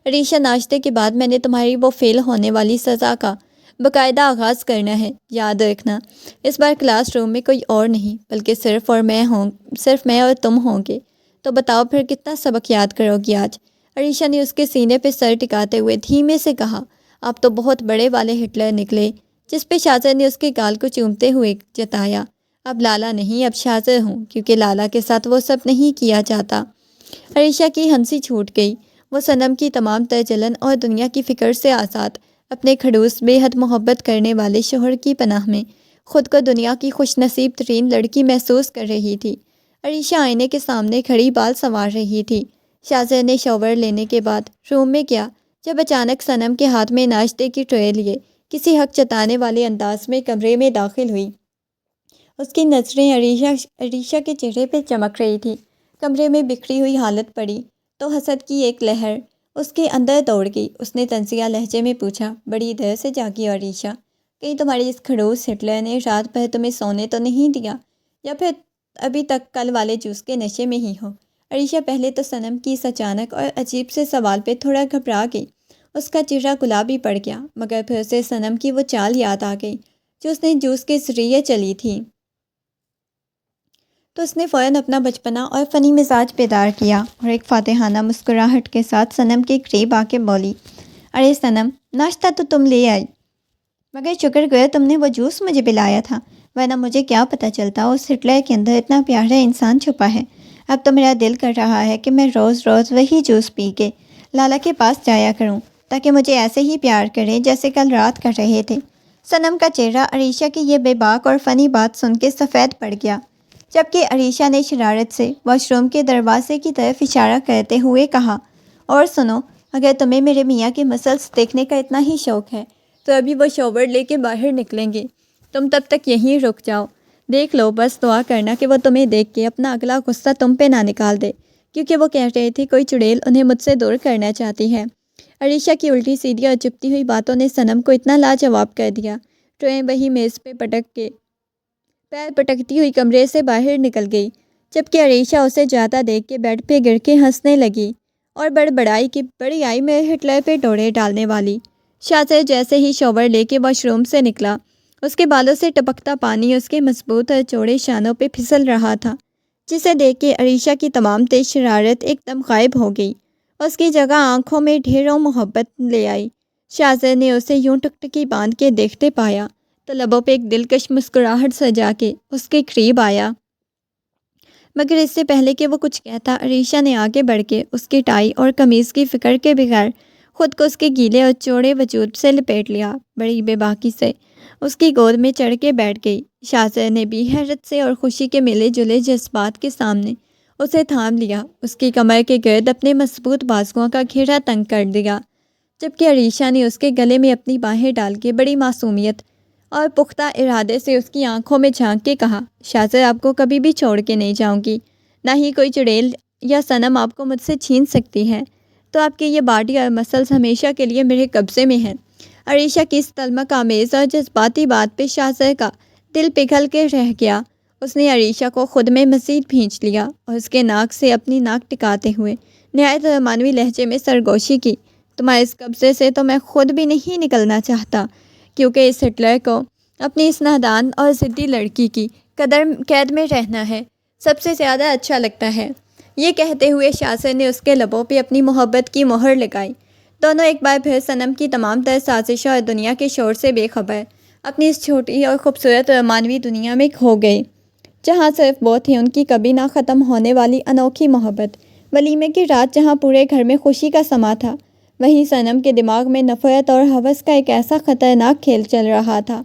عریشہ، ناشتے کے بعد میں نے تمہاری وہ فیل ہونے والی سزا کا باقاعدہ آغاز کرنا ہے، یاد رکھنا اس بار کلاس روم میں کوئی اور نہیں بلکہ صرف میں اور تم ہوں گے، تو بتاؤ پھر کتنا سبق یاد کرو گی آج؟ عریشہ نے اس کے سینے پہ سر ٹکاتے ہوئے دھیمے سے کہا، آپ تو بہت بڑے والے ہٹلر نکلے، جس پہ شاہزادے نے اس کے گال کو چومتے ہوئے جتایا، اب لالا نہیں، اب شاہزادہ ہوں، کیونکہ لالا کے ساتھ وہ سب نہیں کیا جاتا۔ عریشہ کی ہنسی چھوٹ گئی، وہ صنم کی تمام تر جلن اور دنیا کی فکر سے آزاد اپنے کھڑوس بے حد محبت کرنے والے شوہر کی پناہ میں خود کو دنیا کی خوش نصیب ترین لڑکی محسوس کر رہی تھی۔ عریشہ آئینے کے سامنے کھڑی بال سنوار رہی تھی۔ شاہزادے نے شاور لینے کے بعد روم میں گیا، جب اچانک صنم کے ہاتھ میں ناشتے کی ٹرے لیے کسی حق جتانے والے انداز میں کمرے میں داخل ہوئی۔ اس کی نظریں عریشہ کے چہرے پہ چمک رہی تھی۔ کمرے میں بکھری ہوئی حالت پڑی تو حسد کی ایک لہر اس کے اندر دوڑ گئی۔ اس نے طنزیہ لہجے میں پوچھا، بڑی دیر سے جاگی ہو عریشہ؟ کہیں تمہاری اس کھڑوس ہٹلر نے رات بھر تمہیں سونے تو نہیں دیا، یا پھر ابھی تک کل والے جوس کے نشے میں ہی ہو؟ عریشہ پہلے تو صنم کی اس اچانک اور عجیب سے سوال پہ تھوڑا گھبرا گئی، اس کا چہرہ گلابی پڑ گیا، مگر پھر اسے صنم کی وہ چال یاد آ گئی جو اس نے جوس کے ذریعے چلی تھی، تو اس نے فوراً اپنا بچپنا اور فنی مزاج بیدار کیا اور ایک فاتحانہ مسکراہٹ کے ساتھ صنم کے قریب آ کے بولی، ارے صنم، ناشتہ تو تم لے آئی، مگر شکر گزار تم نے وہ جوس مجھے پلایا تھا، ورنہ مجھے کیا پتہ چلتا اس ہٹلر کے اندر اتنا پیارا انسان چھپا ہے۔ اب تو میرا دل کر رہا ہے کہ میں روز روز وہی جوس پی کے لالا کے پاس جایا کروں، تاکہ مجھے ایسے ہی پیار کرے جیسے کل رات کر رہے تھے۔ صنم کا چہرہ عریشہ کی یہ بے باک اور فنی بات سن کے سفید پڑ گیا، جبکہ عریشہ نے شرارت سے واش روم کے دروازے کی طرف اشارہ کرتے ہوئے کہا، اور سنو، اگر تمہیں میرے میاں کے مسلس دیکھنے کا اتنا ہی شوق ہے تو ابھی وہ شاور لے کے باہر نکلیں گے، تم تب تک یہیں رک جاؤ، دیکھ لو، بس دعا کرنا کہ وہ تمہیں دیکھ کے اپنا اگلا غصہ تم پہ نہ نکال دے، کیونکہ وہ کہہ رہے تھے کوئی چڑیل انہیں مجھ سے دور کرنا چاہتی ہے۔ عریشہ کی الٹی سیدھی اور چپتی ہوئی باتوں نے صنم کو اتنا لاجواب کر دیا، ٹرے وہی میز پہ پٹک کے پیر پٹکتی ہوئی کمرے سے باہر نکل گئی، جبکہ عریشہ اسے جاتا دیکھ کے بیڈ پہ گر کے ہنسنے لگی اور بڑبڑائی کہ بڑی آئی میں ہٹلر پہ ڈوڑے ڈالنے والی۔ شاہزادہ جیسے ہی شاور لے کے واش روم سے نکلا، اس کے بالوں سے ٹپکتا پانی اس کے مضبوط اور چوڑے شانوں پہ پھسل رہا تھا، جسے دیکھ کے عریشہ کی تمام تیز شرارت ایک دم غائب ہو گئی اس کی جگہ آنکھوں میں ڈھیروں محبت لے آئی۔ شاہزادے نے اسے یوں ٹکٹکی باندھ کے دیکھتے پایا تو لبوں پہ ایک دلکش مسکراہٹ سجا کے اس کے قریب آیا، مگر اس سے پہلے کہ وہ کچھ کہتا، عریشہ نے آگے بڑھ کے اس کی ٹائی اور قمیض کی فکر کے بغیر خود کو اس کے گیلے اور چوڑے وجود سے لپیٹ لیا، بڑی بے باکی سے اس کی گود میں چڑھ کے بیٹھ گئی۔ شاہزادے نے بھی حیرت سے اور خوشی کے ملے جلے جذبات کے سامنے اسے تھام لیا، اس کی کمر کے گرد اپنے مضبوط بازوؤں کا گھیرا تنگ کر دیا، جبکہ عریشہ نے اس کے گلے میں اپنی باہیں ڈال کے بڑی معصومیت اور پختہ ارادے سے اس کی آنکھوں میں جھانک کے کہا، شاہزادہ آپ کو کبھی بھی چھوڑ کے نہیں جاؤں گی، نہ ہی کوئی چڑیل یا صنم آپ کو مجھ سے چھین سکتی ہے، تو آپ کی یہ باڈی اور مسلز ہمیشہ کے لیے میرے قبضے میں ہیں۔ عریشہ کی اس تلمک آمیز اور جذباتی بات پہ شاہزادہ کا دل پگھل کے رہ گیا۔ اس نے عریشہ کو خود میں مزید بھینچ لیا اور اس کے ناک سے اپنی ناک ٹکاتے ہوئے نہایت رومانوی لہجے میں سرگوشی کی، تمہارے اس قبضے سے تو میں خود بھی نہیں نکلنا چاہتا، کیونکہ اس ہٹلر کو اپنی اس نادان اور ضدی لڑکی کی قید میں رہنا ہے سب سے زیادہ اچھا لگتا ہے۔ یہ کہتے ہوئے شاہزادے نے اس کے لبوں پہ اپنی محبت کی مہر لگائی۔ دونوں ایک بار پھر صنم کی تمام تر سازشوں اور دنیا کے شور سے بے خبر اپنی اس چھوٹی اور خوبصورت رومانوی دنیا میں کھو گئے، جہاں صرف وہ تھی ان کی کبھی نہ ختم ہونے والی انوکھی محبت۔ ولیمے کی رات جہاں پورے گھر میں خوشی کا سما تھا، وہیں صنم کے دماغ میں نفرت اور ہوس کا ایک ایسا خطرناک کھیل چل رہا تھا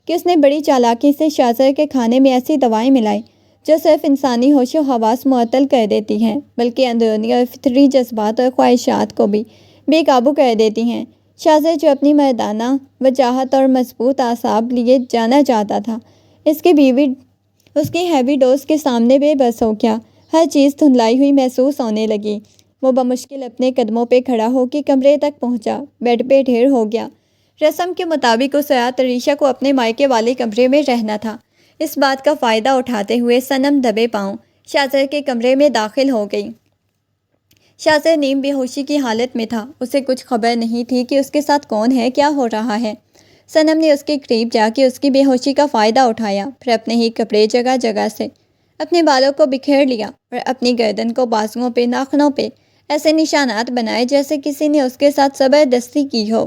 کہ اس نے بڑی چالاکی سے شاہزادے کے کھانے میں ایسی دوائیں ملائی جو صرف انسانی ہوش و حواس معطل کر دیتی ہیں، بلکہ اندرونی اور فطری جذبات اور خواہشات کو بھی بے قابو کر دیتی ہیں۔ شاہزادہ جو اپنی مردانہ وجاہت اور مضبوط اعصاب لیے جانا جاتا تھا، اس کی ہیوی ڈوز کے سامنے بے بس ہو گیا۔ ہر چیز دھندلائی ہوئی محسوس ہونے لگی۔ وہ بمشکل اپنے قدموں پہ کھڑا ہو کے کمرے تک پہنچا، بیڈ پہ ڈھیر ہو گیا۔ رسم کے مطابق اس رات عریشہ کو اپنے مائکے والے کمرے میں رہنا تھا۔ اس بات کا فائدہ اٹھاتے ہوئے صنم دبے پاؤں شاہزادے کے کمرے میں داخل ہو گئی۔ شاہزادہ نیم بے ہوشی کی حالت میں تھا، اسے کچھ خبر نہیں تھی کہ اس کے ساتھ کون ہے، کیا ہو رہا ہے۔ صنم نے اس کے قریب جا کے اس کی بے ہوشی کا فائدہ اٹھایا، پھر اپنے ہی کپڑے جگہ جگہ سے اپنے بالوں کو بکھیر لیا اور اپنی گردن کو بازوؤں پہ ناخنوں پہ ایسے نشانات بنائے جیسے کسی نے اس کے ساتھ زبردستی کی ہو۔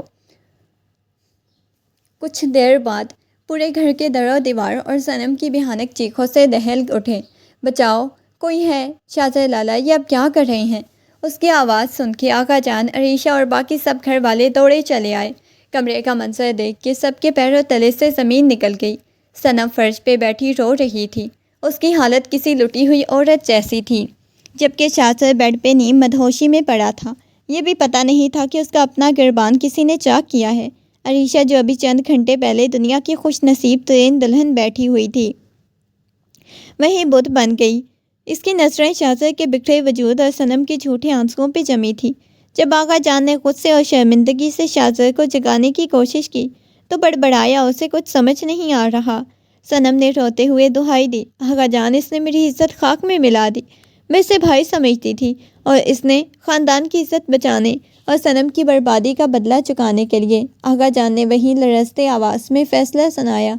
کچھ دیر بعد پورے گھر کے در و دیوار اور صنم کی بھیانک چیخوں سے دہل اٹھے۔ بچاؤ، کوئی ہے؟ شاہزادہ لالا، یہ اب کیا کر رہے ہیں؟ اس کی آواز سن کے آقا جان، عریشہ اور باقی سب گھر والے دوڑے چلے آئے۔ کمرے کا منظر دیکھ کے سب کے پیروں تلے سے زمین نکل گئی۔ صنم فرش پہ بیٹھی رو رہی تھی، اس کی حالت کسی لٹی ہوئی عورت جیسی تھی، جبکہ شاہزادہ بیڈ پہ نیم مدہوشی میں پڑا تھا۔ یہ بھی پتہ نہیں تھا کہ اس کا اپنا گربان کسی نے چاک کیا ہے۔ عریشہ جو ابھی چند گھنٹے پہلے دنیا کی خوش نصیب ترین دلہن بیٹھی ہوئی تھی، وہیں بت بن گئی۔ اس کی نظریں شاہزادے کے بکھرے وجود اور صنم کے جھوٹے آنسوؤں پہ جمی تھی۔ جب آقا جان نے غصے اور شرمندگی سے شاہزادے کو جگانے کی کوشش کی تو بڑبڑایا، اسے کچھ سمجھ نہیں آ رہا۔ صنم نے روتے ہوئے دہائی دی، آقا جان، اس نے میری عزت خاک میں ملا دی۔ میں اسے بھائی سمجھتی تھی اور اس نے خاندان کی عزت بچانے اور صنم کی بربادی کا بدلہ چکانے کے لیے۔ آقا جان نے وہیں لرزتے آواز میں فیصلہ سنایا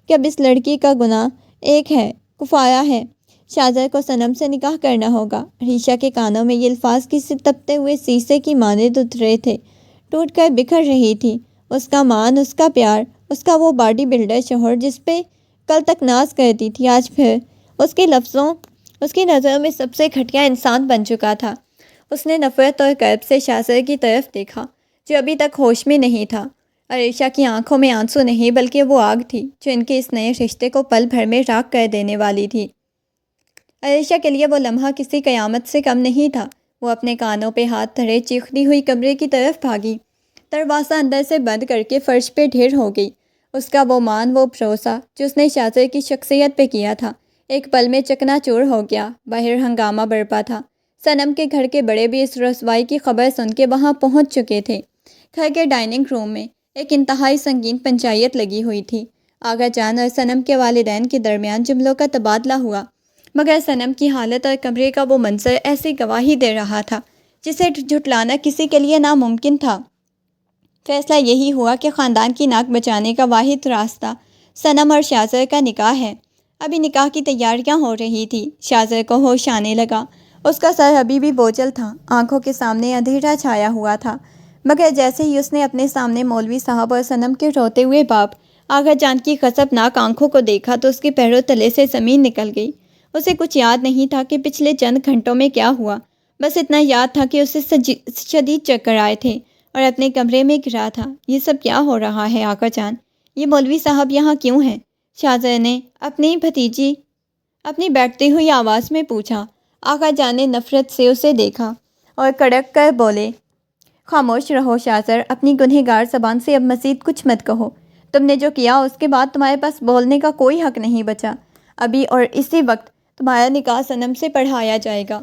کہ اب اس لڑکی کا گناہ ایک ہے، کفایہ ہے، شاہزادے کو صنم سے نکاح کرنا ہوگا۔ عریشہ کے کانوں میں یہ الفاظ کسی تپتے ہوئے شیشے کی مانند اترے تھے، ٹوٹ کر بکھر رہی تھی۔ اس کا مان، اس کا پیار، اس کا وہ باڈی بلڈر شوہر جس پہ کل تک ناز کرتی تھی، آج پھر اس کی نظروں میں سب سے گھٹیا انسان بن چکا تھا۔ اس نے نفرت اور کرب سے شاہزادے کی طرف دیکھا جو ابھی تک ہوش میں نہیں تھا۔ عریشہ کی آنکھوں میں آنسو نہیں بلکہ وہ آگ تھی جو ان کے اس نئے رشتے کو پل بھر میں راکھ کر دینے والی تھی۔ عریشہ کے لیے وہ لمحہ کسی قیامت سے کم نہیں تھا۔ وہ اپنے کانوں پہ ہاتھ دھرے چیختی ہوئی کمرے کی طرف بھاگی، دروازہ اندر سے بند کر کے فرش پہ ڈھیر ہو گئی۔ اس کا وہ مان، وہ بھروسہ جو اس نے شاہزادے کی شخصیت پہ کیا تھا، ایک پل میں چکنا چور ہو گیا۔ باہر ہنگامہ برپا تھا۔ صنم کے گھر کے بڑے بھی اس رسوائی کی خبر سن کے وہاں پہنچ چکے تھے۔ گھر کے ڈائننگ روم میں ایک انتہائی سنگین پنچایت لگی ہوئی تھی۔ آقا جان اور صنم کے والدین کے درمیان جملوں کا تبادلہ ہوا، مگر صنم کی حالت اور کمرے کا وہ منظر ایسی گواہی دے رہا تھا جسے جھٹلانا کسی کے لیے ناممکن تھا۔ فیصلہ یہی ہوا کہ خاندان کی ناک بچانے کا واحد راستہ صنم اور شاہزادے کا نکاح ہے۔ ابھی نکاح کی تیاریاں ہو رہی تھی۔ شاہزادے کو ہوش آنے لگا۔ اس کا سر ابھی بھی بوجھل تھا، آنکھوں کے سامنے اندھیرا چھایا ہوا تھا، مگر جیسے ہی اس نے اپنے سامنے مولوی صاحب اور صنم کے روتے ہوئے باپ آغا جان کی خسفناک آنکھوں کو دیکھا تو اس کے پیروں تلے سے زمین نکل گئی۔ اسے کچھ یاد نہیں تھا کہ پچھلے چند گھنٹوں میں کیا ہوا، بس اتنا یاد تھا کہ اسے شدید چکر آئے تھے اور اپنے کمرے میں گرا تھا۔ یہ سب کیا ہو رہا ہے آقا جان؟ یہ مولوی صاحب یہاں کیوں ہیں؟ شاہزادے نے اپنی بھتیجی اپنی بیٹھتی ہوئی آواز میں پوچھا۔ آقا جان نے نفرت سے اسے دیکھا اور کڑک کر بولے، خاموش رہو شاہزر، اپنی گنہگار زبان سے اب مزید کچھ مت کہو۔ تم نے جو کیا اس کے بعد تمہارے پاس بولنے کا کوئی حق نہیں بچا۔ ابھی اور اسی وقت تمہارا نکاح صنم سے پڑھایا جائے گا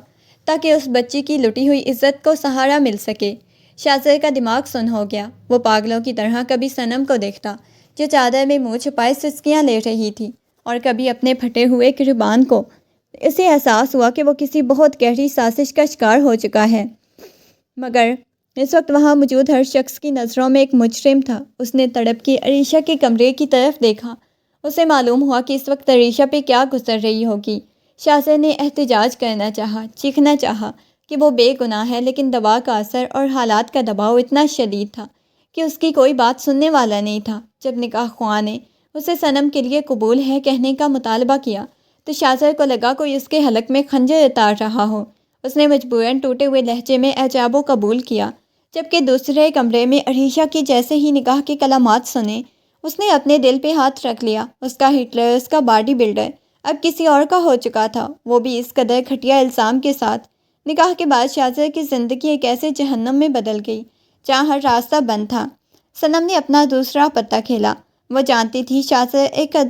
تاکہ اس بچی کی لٹی ہوئی عزت کو سہارا مل سکے۔ شاہزادے کا دماغ سن ہو گیا۔ وہ پاگلوں کی طرح کبھی صنم کو دیکھتا جو چادر میں منہ چھپائے سسکیاں لے رہی تھی، اور کبھی اپنے پھٹے ہوئے گریبان کو۔ اسے احساس ہوا کہ وہ کسی بہت گہری سازش کا شکار ہو چکا ہے، مگر اس وقت وہاں موجود ہر شخص کی نظروں میں ایک مجرم تھا۔ اس نے تڑپ کے عریشہ کے کمرے کی طرف دیکھا۔ اسے معلوم ہوا کہ اس وقت عریشہ پہ کیا گزر رہی ہوگی۔ شاہزادے نے احتجاج کرنا چاہا، چیخنا چاہا کہ وہ بے گناہ ہے، لیکن دوا کا اثر اور حالات کا دباؤ اتنا شدید تھا کہ اس کی کوئی بات سننے والا نہیں تھا۔ جب نکاح خواہ نے اسے صنم کے لیے قبول ہے کہنے کا مطالبہ کیا تو شاہزادے کو لگا کوئی اس کے حلق میں خنجر اتار رہا ہو۔ اس نے مجبوراً ٹوٹے ہوئے لہجے میں اعجاب و قبول کیا، جبکہ دوسرے کمرے میں عریشہ کی جیسے ہی نکاح کے کلمات سنے، اس نے اپنے دل پہ ہاتھ رکھ لیا۔ اس کا ہٹلر، اس کا باڈی بلڈر اب کسی اور کا ہو چکا تھا، وہ بھی اس قدر گھٹیا الزام کے ساتھ۔ نکاح کے بعد شاہزادے کی زندگی ایک ایسے جہنم میں بدل گئی جہاں ہر راستہ بند تھا۔ صنم نے اپنا دوسرا پتہ کھیلا۔ وہ جانتی تھی شاہزادہ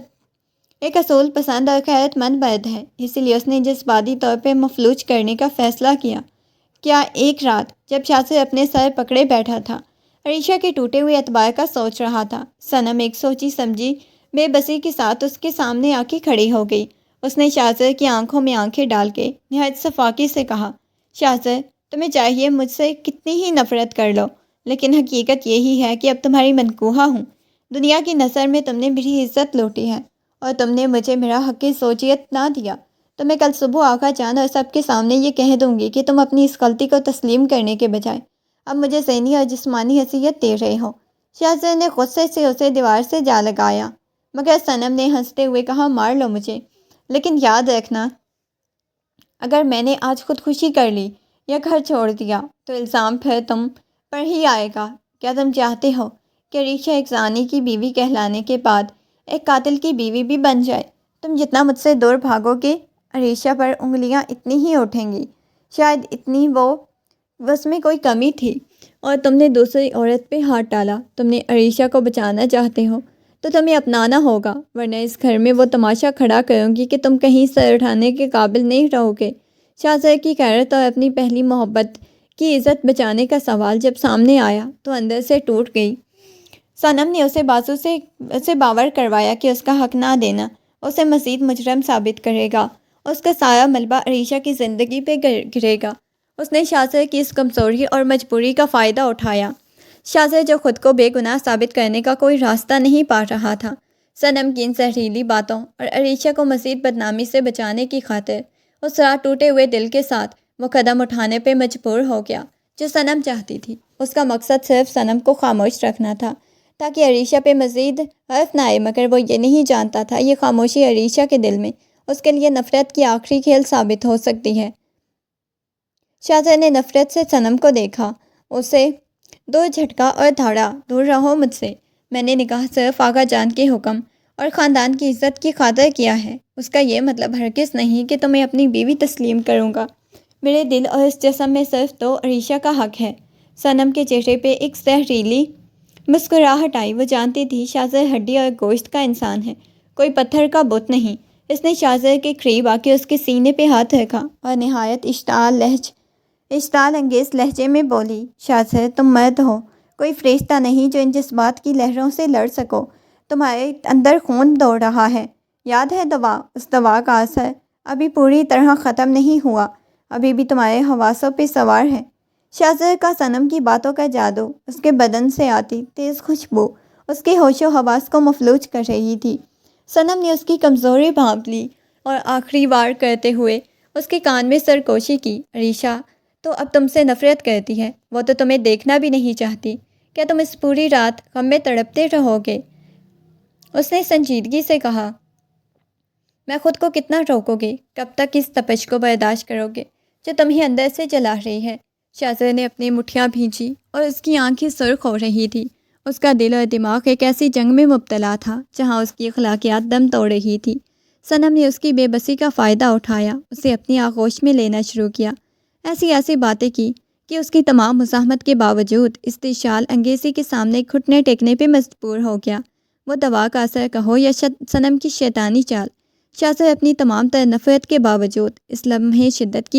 ایک اصول پسند اور غیرت مند مرد ہے، اسی لیے اس نے جذباتی طور پہ مفلوج کرنے کا فیصلہ کیا ایک رات جب شاہزادہ اپنے سر پکڑے بیٹھا تھا، عریشہ کے ٹوٹے ہوئے اعتبار کا سوچ رہا تھا، صنم ایک سوچی سمجھی بے بسی کے ساتھ اس کے سامنے آ کے کھڑی ہو گئی۔ اس نے شاہزادہ کی آنکھوں میں آنکھیں ڈال کے نہایت صفاقی سے کہا، شاہزادہ، تمہیں چاہیے مجھ سے کتنی ہی نفرت کر لو، لیکن حقیقت یہی ہے کہ اب تمہاری منقوہہ ہوں۔ دنیا کی نظر میں تم نے میری عزت لوٹی ہے اور تم نے مجھے میرا حق سوچیت نہ دیا، تو میں کل صبح آقا جان اور سب کے سامنے یہ کہہ دوں گی کہ تم اپنی اس غلطی کو تسلیم کرنے کے بجائے اب مجھے ذہنی اور جسمانی اذیت دے رہے ہو۔ شاہزادے نے غصے سے اسے دیوار سے جا لگایا، مگر صنم نے ہنستے ہوئے کہا، مار لو مجھے، لیکن یاد رکھنا اگر میں نے آج خودکشی کر لی یا گھر چھوڑ دیا تو الزام پھر تم پر ہی آئے گا۔ کیا تم چاہتے ہو کہ عریشہ ایک زانی کی بیوی کہلانے کے بعد ایک قاتل کی بیوی بھی بن جائے؟ تم جتنا مجھ سے دور بھاگو گے عریشہ پر انگلیاں اتنی ہی اٹھیں گی، شاید اتنی وہ اس میں کوئی کمی تھی اور تم نے دوسری عورت پہ ہاتھ ڈالا۔ تم نے عریشہ کو بچانا چاہتے ہو تو تمہیں اپنانا ہوگا، ورنہ اس گھر میں وہ تماشا کھڑا کروں گی کہ تم کہیں سر اٹھانے کے قابل نہیں رہو گے۔ شاہزادے کی غیرت اور اپنی پہلی محبت کی عزت بچانے کا سوال جب سامنے آیا تو اندر سے ٹوٹ گئی۔ صنم نے اسے بازو سے اسے باور کروایا کہ اس کا حق نہ دینا اسے مزید مجرم ثابت کرے گا، اس کا سارا ملبہ عریشہ کی زندگی پہ گرے گا۔ اس نے شاہزادے کی اس کمزوری اور مجبوری کا فائدہ اٹھایا، شاہزادہ جو خود کو بے گناہ ثابت کرنے کا کوئی راستہ نہیں پا رہا تھا۔ صنم کی ان زہریلی باتوں اور عریشہ کو مزید بدنامی سے بچانے کی خاطر اس رات ٹوٹے ہوئے دل کے ساتھ وہ قدم اٹھانے پہ مجبور ہو گیا جو صنم چاہتی تھی۔ اس کا مقصد صرف صنم کو خاموش رکھنا تھا تاکہ عریشہ پہ مزید حرف نہ آئے، مگر وہ یہ نہیں جانتا تھا یہ خاموشی عریشہ کے دل میں اس کے لیے نفرت کی آخری کھیل ثابت ہو سکتی ہے۔ شاہزادے نے نفرت سے صنم کو دیکھا، اسے دو جھٹکا اور دھاڑا، دور رہو مجھ سے، میں نے نکاح صرف آقا جان کے حکم اور خاندان کی عزت کی خاطر کیا ہے، اس کا یہ مطلب ہرگز نہیں کہ تمہیں اپنی بیوی تسلیم کروں گا۔ میرے دل اور اس جسم میں صرف تو عریشہ کا حق ہے۔ صنم کے چہرے پہ ایک زہریلی مسکراہٹ آئی، وہ جانتی تھی شاہزادہ ہڈی اور گوشت کا انسان ہے، کوئی پتھر کا بت نہیں۔ اس نے شاہزادے کے قریب آ کے اس کے سینے پہ ہاتھ رکھا اور نہایت اشتعال انگیز لہجے میں بولی، شاہزادہ تم مرد ہو، کوئی فرشتہ نہیں جو ان جذبات کی لہروں سے لڑ سکو، تمہارے اندر خون دوڑ رہا ہے، یاد ہے دوا، اس دوا کا اثر ابھی پوری طرح ختم نہیں ہوا، ابھی بھی تمہارے حواسوں پہ سوار ہے۔ شاہزادہ کا صنم کی باتوں کا جادو، اس کے بدن سے آتی تیز خوشبو اس کے ہوش و حواس کو مفلوج کر رہی تھی۔ صنم نے اس کی کمزوری بھانپ لی اور آخری وار کرتے ہوئے اس کے کان میں سرکوشی کی۔ عریشہ تو اب تم سے نفرت کرتی ہے، وہ تو تمہیں دیکھنا بھی نہیں چاہتی۔ کیا تم اس پوری رات غم میں تڑپتے رہو گے؟ اس نے سنجیدگی سے کہا۔ میں خود کو کتنا روکو گے؟ کب تک اس تپش کو برداشت کرو گے جو تمہیں اندر سے جلا رہی ہے؟ شاہزادے نے اپنی مٹھیاں بھینچی اور اس کی آنکھیں سرخ ہو رہی تھی۔ اس کا دل اور دماغ ایک ایسی جنگ میں مبتلا تھا جہاں اس کی اخلاقیات دم توڑ رہی تھی۔ صنم نے اس کی بے بسی کا فائدہ اٹھایا، اسے اپنی آغوش میں لینا شروع کیا، ایسی باتیں کی کہ اس کی تمام مزاحمت کے باوجود استشال انگیزی کے سامنے گھٹنے ٹیکنے پہ مجبور ہو گیا۔ وہ دوا کا اثر کہو یا صنم کی شیطانی چال، شاہزادہ اپنی تمام تر نفرت کے باوجود اس لمحے شدت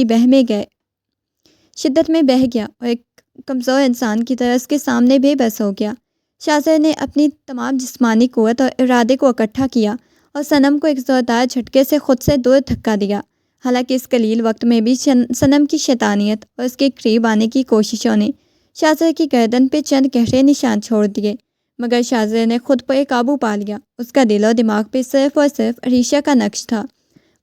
میں بہہ گیا اور ایک کمزور انسان کی طرح اس کے سامنے بے بس ہو گیا۔ شاہزادہ نے اپنی تمام جسمانی قوت اور ارادے کو اکٹھا کیا اور صنم کو ایک زوردار جھٹکے سے خود سے دور دھکا دیا۔ حالانکہ اس قلیل وقت میں بھی صنم کی شیطانیت اور اس کے قریب آنے کی کوششوں نے شاہزادے کی گردن پہ چند گہرے نشان چھوڑ دیے، مگر شاہزادے نے خود پر قابو پا لیا۔ اس کا دل و دماغ پہ صرف اور صرف عریشہ کا نقش تھا۔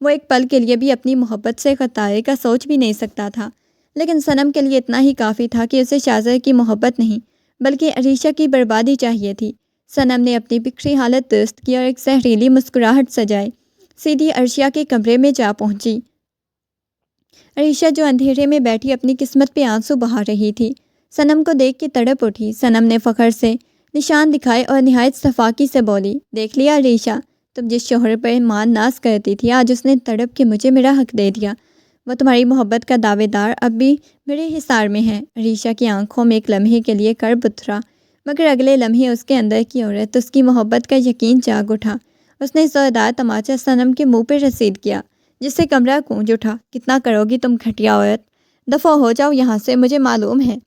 وہ ایک پل کے لیے بھی اپنی محبت سے غداری کا سوچ بھی نہیں سکتا تھا، لیکن صنم کے لیے اتنا ہی کافی تھا کہ اسے شاہزادے کی محبت نہیں بلکہ عریشہ کی بربادی چاہیے تھی۔ صنم نے اپنی بکھری حالت درست کی اور ایک زہریلی مسکراہٹ سجائے سیدھی عرشیہ کے کمرے میں جا پہنچی۔ عریشہ جو اندھیرے میں بیٹھی اپنی قسمت پہ آنسو بہا رہی تھی، صنم کو دیکھ کے تڑپ اٹھی۔ صنم نے فخر سے نشان دکھائے اور نہایت صفاقی سے بولی، دیکھ لیا عریشہ، تم جس شوہر پر مان ناز کرتی تھی آج اس نے تڑپ کے مجھے میرا حق دے دیا۔ وہ تمہاری محبت کا دعوے دار اب بھی میرے حصار میں ہے۔ عریشہ کی آنکھوں میں ایک لمحے کے لیے کرب اترا، مگر اگلے لمحے اس کے اندر کی عورت اس کی محبت کا یقین جاگ اٹھا۔ اس نے زوردار تماچا صنم کے منہ پہ رسید کیا، جس سے کمرہ گونج اٹھا۔ کتنا کرو گی تم گھٹیا عورت، دفع ہو جاؤ یہاں سے، مجھے معلوم ہے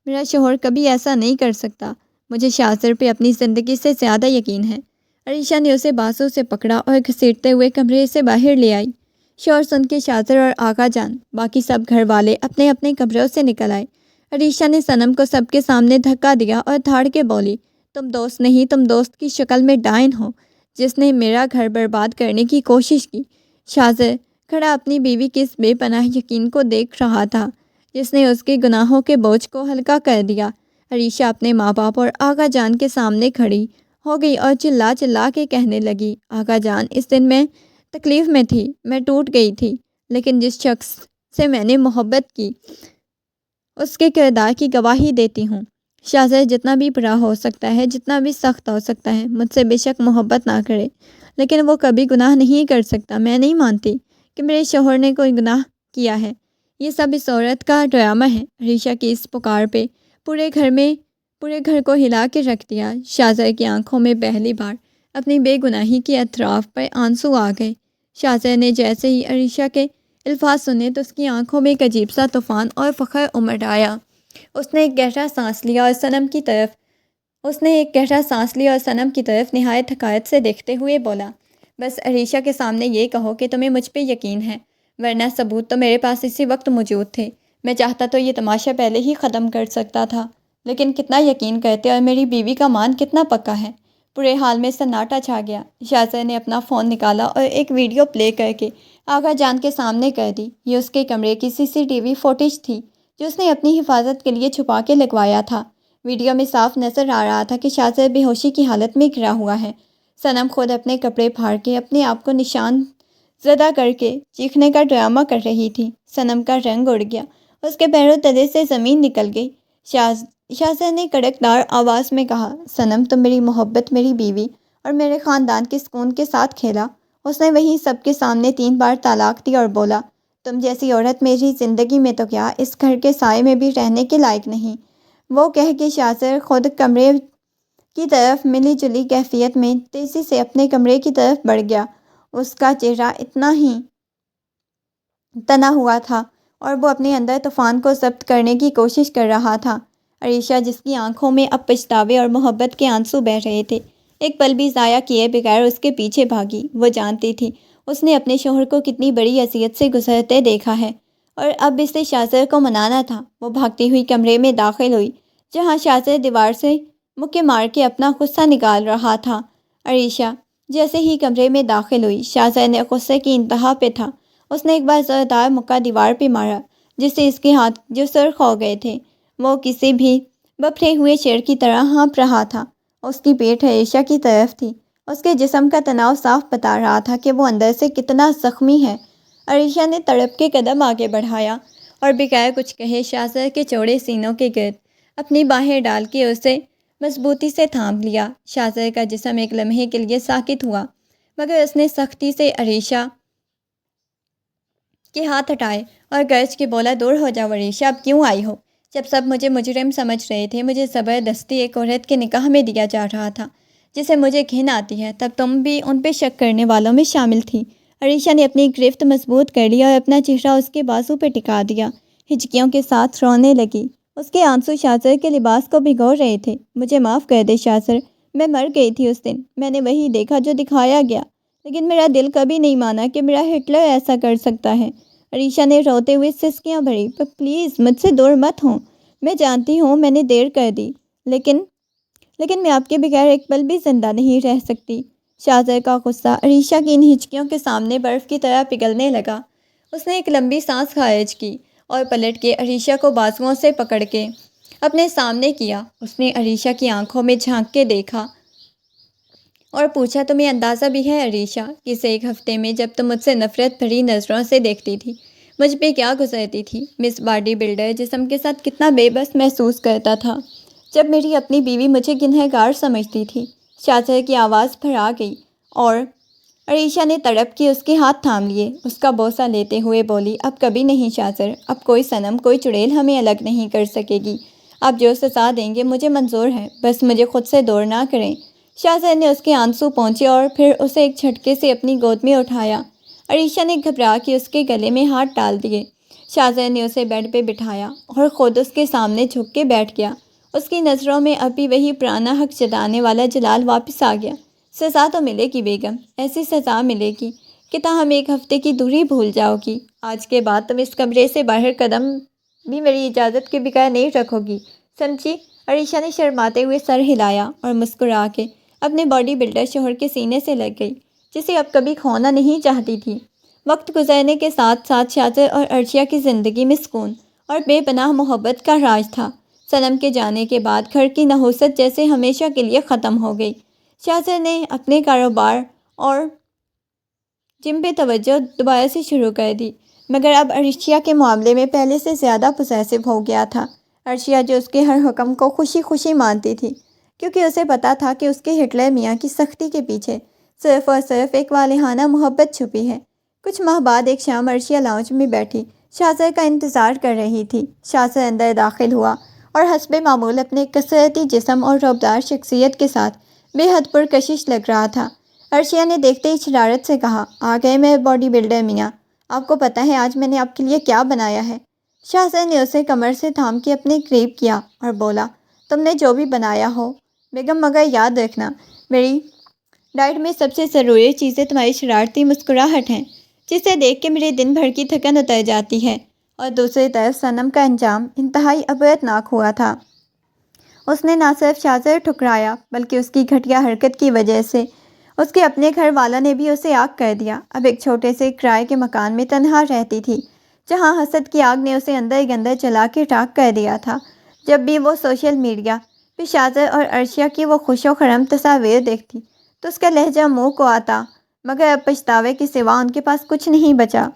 میرا شوہر کبھی ایسا نہیں کر سکتا، مجھے شاہزر پہ اپنی زندگی سے زیادہ یقین ہے۔ عریشہ نے اسے بازو سے پکڑا اور گھسیٹتے ہوئے کمرے سے باہر لے آئی۔ شور سن کے شاہزر اور آقا جان باقی سب گھر والے اپنے اپنے کمروں سے نکل آئے۔ عریشہ نے صنم کو سب کے سامنے دھکا دیا اور دھاڑ کے بولی، تم دوست نہیں، تم دوست کی شکل میں ڈائن ہو جس نے میرا گھر برباد کرنے کی کوشش کی۔ شاہزر کھڑا اپنی بیوی کے اس بے پناہ یقین کو دیکھ رہا تھا جس نے اس کے گناہوں کے بوجھ کو ہلکا کر دیا۔ عریشہ اپنے ماں باپ اور آقا جان کے سامنے کھڑی ہو گئی اور چلا چلا کے کہنے لگی، آقا جان، اس دن میں تکلیف میں تھی، میں ٹوٹ گئی تھی، لیکن جس شخص سے میں نے محبت کی اس کے کردار کی گواہی دیتی ہوں۔ شاہزر جتنا بھی برا ہو سکتا ہے، جتنا بھی سخت ہو سکتا ہے، مجھ سے بے شک محبت نہ کرے، لیکن وہ کبھی گناہ نہیں کر سکتا۔ میں نہیں مانتی کہ میرے شوہر نے کوئی گناہ کیا ہے، یہ سب اس عورت کا ڈرامہ ہے۔ عریشہ کی اس پکار پہ پورے گھر کو ہلا کے رکھ دیا۔ شاہزر کی آنکھوں میں پہلی بار اپنی بے گناہی کے اطراف پر آنسو آ گئے۔ شاہزر نے جیسے ہی عریشہ کے الفاظ سنے تو اس کی آنکھوں میں ایک عجیب سا طوفان اور فخر امڑ آیا۔ اس نے ایک گہرا سانس لیا اور صنم کی طرف نہایت حقارت سے دیکھتے ہوئے بولا، بس عریشہ کے سامنے یہ کہو کہ تمہیں مجھ پہ یقین ہے، ورنہ ثبوت تو میرے پاس اسی وقت موجود تھے۔ میں چاہتا تو یہ تماشا پہلے ہی ختم کر سکتا تھا، لیکن کتنا یقین کرتے اور میری بیوی کا مان کتنا پکا ہے۔ پورے حال میں سناٹا چھا گیا۔ شاہزر نے اپنا فون نکالا اور ایک ویڈیو پلے کر کے آقا جان کے سامنے کر دی۔ یہ اس کے کمرے کی CCTV فوٹیج تھی جو اس نے اپنی حفاظت کے لیے چھپا کے لگوایا تھا۔ ویڈیو میں صاف نظر آ رہا تھا کہ شاہزر بے ہوشی کی حالت میں گرا ہوا ہے۔ صنم خود اپنے کپڑے پھاڑ کے اپنے آپ کو نشان زدہ کر کے چیخنے کا ڈرامہ کر رہی تھی۔ صنم کا رنگ اڑ گیا، اس کے پیروں تلے سے زمین نکل گئی۔ شاہزر نے کڑکدار آواز میں کہا، صنم، تم میری محبت، میری بیوی اور میرے خاندان کے سکون کے ساتھ کھیلا۔ اس نے وہیں سب کے سامنے 3 بار طلاق دی اور بولا، تم جیسی عورت میری زندگی میں تو کیا، اس گھر کے سائے میں بھی رہنے کے لائق نہیں۔ وہ کہہ کے شاہزر خود کمرے کی طرف ملی جلی کیفیت میں تیزی سے اپنے کمرے کی طرف بڑھ گیا۔ اس کا چہرہ اتنا ہی تنا ہوا تھا اور وہ اپنے اندر طوفان کو ضبط کرنے کی کوشش کر رہا تھا۔ عریشہ، جس کی آنکھوں میں اب پچھتاوے اور محبت کے آنسو بہہ رہے تھے، ایک پل بھی ضائع کیے بغیر اس کے پیچھے بھاگی۔ وہ جانتی تھی اس نے اپنے شوہر کو کتنی بڑی اذیت سے گزرتے دیکھا ہے اور اب اسے شاہزر کو منانا تھا۔ وہ بھاگتی ہوئی کمرے میں داخل ہوئی جہاں شاہزر دیوار سے مکے مار کے اپنا غصہ نکال رہا تھا۔ عریشہ جیسے ہی کمرے میں داخل ہوئی، شاہزر نے غصے کی انتہا پہ تھا اس نے ایک بار زوردار مکہ دیوار پہ مارا جس سے اس کے ہاتھ جو سرخ ہو گئے تھے وہ کسی بھی بپھرے ہوئے شیر کی طرح ہانپ رہا تھا۔ اس کی پیٹھ عائشہ کی طرف تھی۔ اس کے جسم کا تناؤ صاف بتا رہا تھا کہ وہ اندر سے کتنا زخمی ہے۔ عائشہ نے تڑپ کے قدم آگے بڑھایا اور بغیر کچھ کہے شاہزادے کے چوڑے سینوں کے گرد اپنی باہیں ڈال کے اسے مضبوطی سے تھام لیا۔ شاہزادے کا جسم ایک لمحے کے لیے ساکت ہوا مگر اس نے سختی سے عائشہ کے ہاتھ ہٹائے اور گرج کے بولا، دور ہو جاؤ عائشہ، اب کیوں آئی ہو؟ جب سب مجھے مجرم سمجھ رہے تھے، مجھے زبردستی ایک عورت کے نکاح میں دیا جا رہا تھا جسے مجھے گھن آتی ہے، تب تم بھی ان پہ شک کرنے والوں میں شامل تھی۔ عائشہ نے اپنی گرفت مضبوط کر لی اور اپنا چہرہ اس کے بازو پہ ٹکا دیا، ہچکیوں کے ساتھ رونے لگی۔ اس کے آنسو شاہزادے کے لباس کو بھگو رہے تھے۔ مجھے معاف کر دے شاہزادے، میں مر گئی تھی اس دن، میں نے وہی دیکھا جو دکھایا گیا، لیکن میرا دل کبھی نہیں مانا کہ میرا ہٹلر ایسا کر سکتا ہے۔ عائشہ نے روتے ہوئے سسکیاں بھری، پر پلیز مجھ سے دور مت ہوں، میں جانتی ہوں میں نے دیر کر دی، لیکن میں آپ کے بغیر ایک پل بھی زندہ نہیں رہ سکتی۔ شاہزادے کا غصہ عائشہ کی ان ہچکیوں کے سامنے برف کی طرح پگھلنے لگا۔ اس نے ایک لمبی سانس خارج کی اور پلٹ کے عائشہ کو بازوؤں سے پکڑ کے اپنے سامنے کیا۔ اس نے عائشہ کی آنکھوں میں جھانک کے دیکھا اور پوچھا، تمہیں اندازہ بھی ہے عائشہ، اس ایک ہفتے میں جب تم مجھ سے نفرت بھری نظروں سے دیکھتی تھی مجھ پہ کیا گزرتی تھی؟ مس باڈی بلڈر جسم کے ساتھ کتنا بے بس محسوس کرتا تھا جب میری اپنی بیوی مجھے گنہگار سمجھتی تھی۔ شاہزادے کی آواز بھرا گئی اور عائشہ نے تڑپ کے اس کے ہاتھ تھام لیے۔ اس کا بوسہ لیتے ہوئے بولی، اب کبھی نہیں شاہزادے، اب کوئی صنم کوئی چڑیل ہمیں الگ نہیں کر سکے گی، آپ جو سزا دیں گے مجھے منظور ہے، بس مجھے خود سے دور نہ کریں۔ شاہزادے نے اس کے آنسو پونچھے اور پھر اسے ایک جھٹکے سے اپنی گود میں اٹھایا۔ عائشہ نے گھبرا کے اس کے گلے میں ہاتھ ڈال دیے۔ شاہزادے نے اسے بیڈ پہ بٹھایا اور خود اس کے سامنے جھک کے بیٹھ گیا۔ اس کی نظروں میں اب بھی وہی پرانا حق جتانے والا جلال واپس آ گیا۔ سزا تو ملے گی بیگم، ایسی سزا ملے گی کہ تاہم ایک ہفتے کی دوری بھول جاؤ گی۔ آج کے بعد تم اس کمرے سے باہر قدم بھی میری اجازت کے بغیر نہیں رکھو گی، سمجھی؟ عائشہ نے شرماتے ہوئے سر ہلایا اور مسکرا کے اپنے باڈی بلڈر شوہر کے سینے سے لگ گئی، جسے اب کبھی کھونا نہیں چاہتی تھی۔ وقت گزرنے کے ساتھ ساتھ شاہزادے اور عائشہ کی زندگی میں سکون اور بے پناہ محبت کا راج تھا۔ صنم کے جانے کے بعد گھر کی نحوست جیسے ہمیشہ کے لیے ختم ہو گئی۔ شاہزادے نے اپنے کاروبار اور جم پہ توجہ دوبارہ سے شروع کر دی، مگر اب عائشہ کے معاملے میں پہلے سے زیادہ پوزیسو ہو گیا تھا۔ عائشہ جو اس کے ہر حکم کو خوشی خوشی مانتی تھی، کیونکہ اسے پتہ تھا کہ اس کے ہٹلر میاں کی سختی کے پیچھے صرف اور صرف ایک والہانہ محبت چھپی ہے۔ کچھ ماہ بعد ایک شام عائشہ لاؤنج میں بیٹھی شاہزادے کا انتظار کر رہی تھی۔ شاہزادہ اندر داخل ہوا اور حسب معمول اپنے کثرتی جسم اور رعبدار شخصیت کے ساتھ بے حد پرکشش لگ رہا تھا۔ عائشہ نے دیکھتے ہی شرارت سے کہا، آ گئے میرے باڈی بلڈر میاں، آپ کو پتہ ہے آج میں نے آپ کے لیے کیا بنایا ہے؟ شاہزادے نے اسے کمر سے تھام کے اپنے قریب کیا اور بولا، تم نے جو بھی بنایا ہو بیگم، مگر یاد رکھنا میری ڈائٹ میں سب سے ضروری چیزیں تمہاری شرارتی مسکراہٹ ہیں، جسے دیکھ کے میرے دن بھر کی تھکن اتر جاتی ہے۔ اور دوسری طرف صنم کا انجام انتہائی عبرتناک ہوا تھا۔ اس نے نہ صرف شاہزادے ٹھکرایا بلکہ اس کی گھٹیا حرکت کی وجہ سے اس کے اپنے گھر والوں نے بھی اسے آگ کر دیا۔ اب ایک چھوٹے سے کرائے کے مکان میں تنہا رہتی تھی، جہاں حسد کی آگ نے اسے اندر ہی اندر جلا کے راکھ کر دیا تھا۔ جب بھی وہ سوشل میڈیا پہ شاہزادے اور عائشہ کی وہ خوش و خرم تصاویر دیکھتی تو اس کا لہجہ منہ کو آتا، مگر اب پچھتاوے کے سوا ان کے پاس کچھ نہیں بچا۔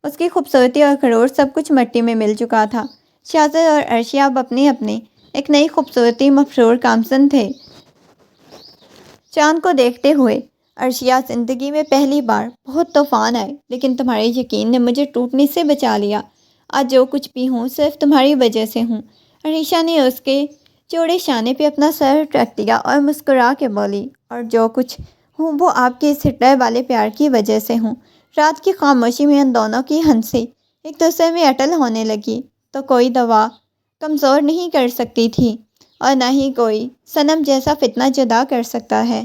اس کی خوبصورتی اور غرور سب کچھ مٹی میں مل چکا تھا۔ شاہزادے اور عائشہ اب اپنے ایک نئی خوبصورتی مفرور گامزن تھے۔ چاند کو دیکھتے ہوئے، عائشہ، زندگی میں پہلی بار بہت طوفان آئے لیکن تمہارے یقین نے مجھے ٹوٹنے سے بچا لیا۔ آج جو کچھ بھی ہوں صرف تمہاری وجہ سے ہوں۔ عائشہ نے اس کے چوڑے شانے پہ اپنا سر رکھ دیا اور مسکرا کے بولی، اور جو کچھ ہوں وہ آپ کے اس ہٹلر والے پیار کی وجہ سے ہوں۔ رات کی خاموشی میں ان دونوں کی ہنسی ایک دوسرے میں اٹل ہونے لگی، تو کوئی دوا کمزور نہیں کر سکتی تھی اور نہ ہی کوئی صنم جیسا فتنہ جدا کر سکتا ہے۔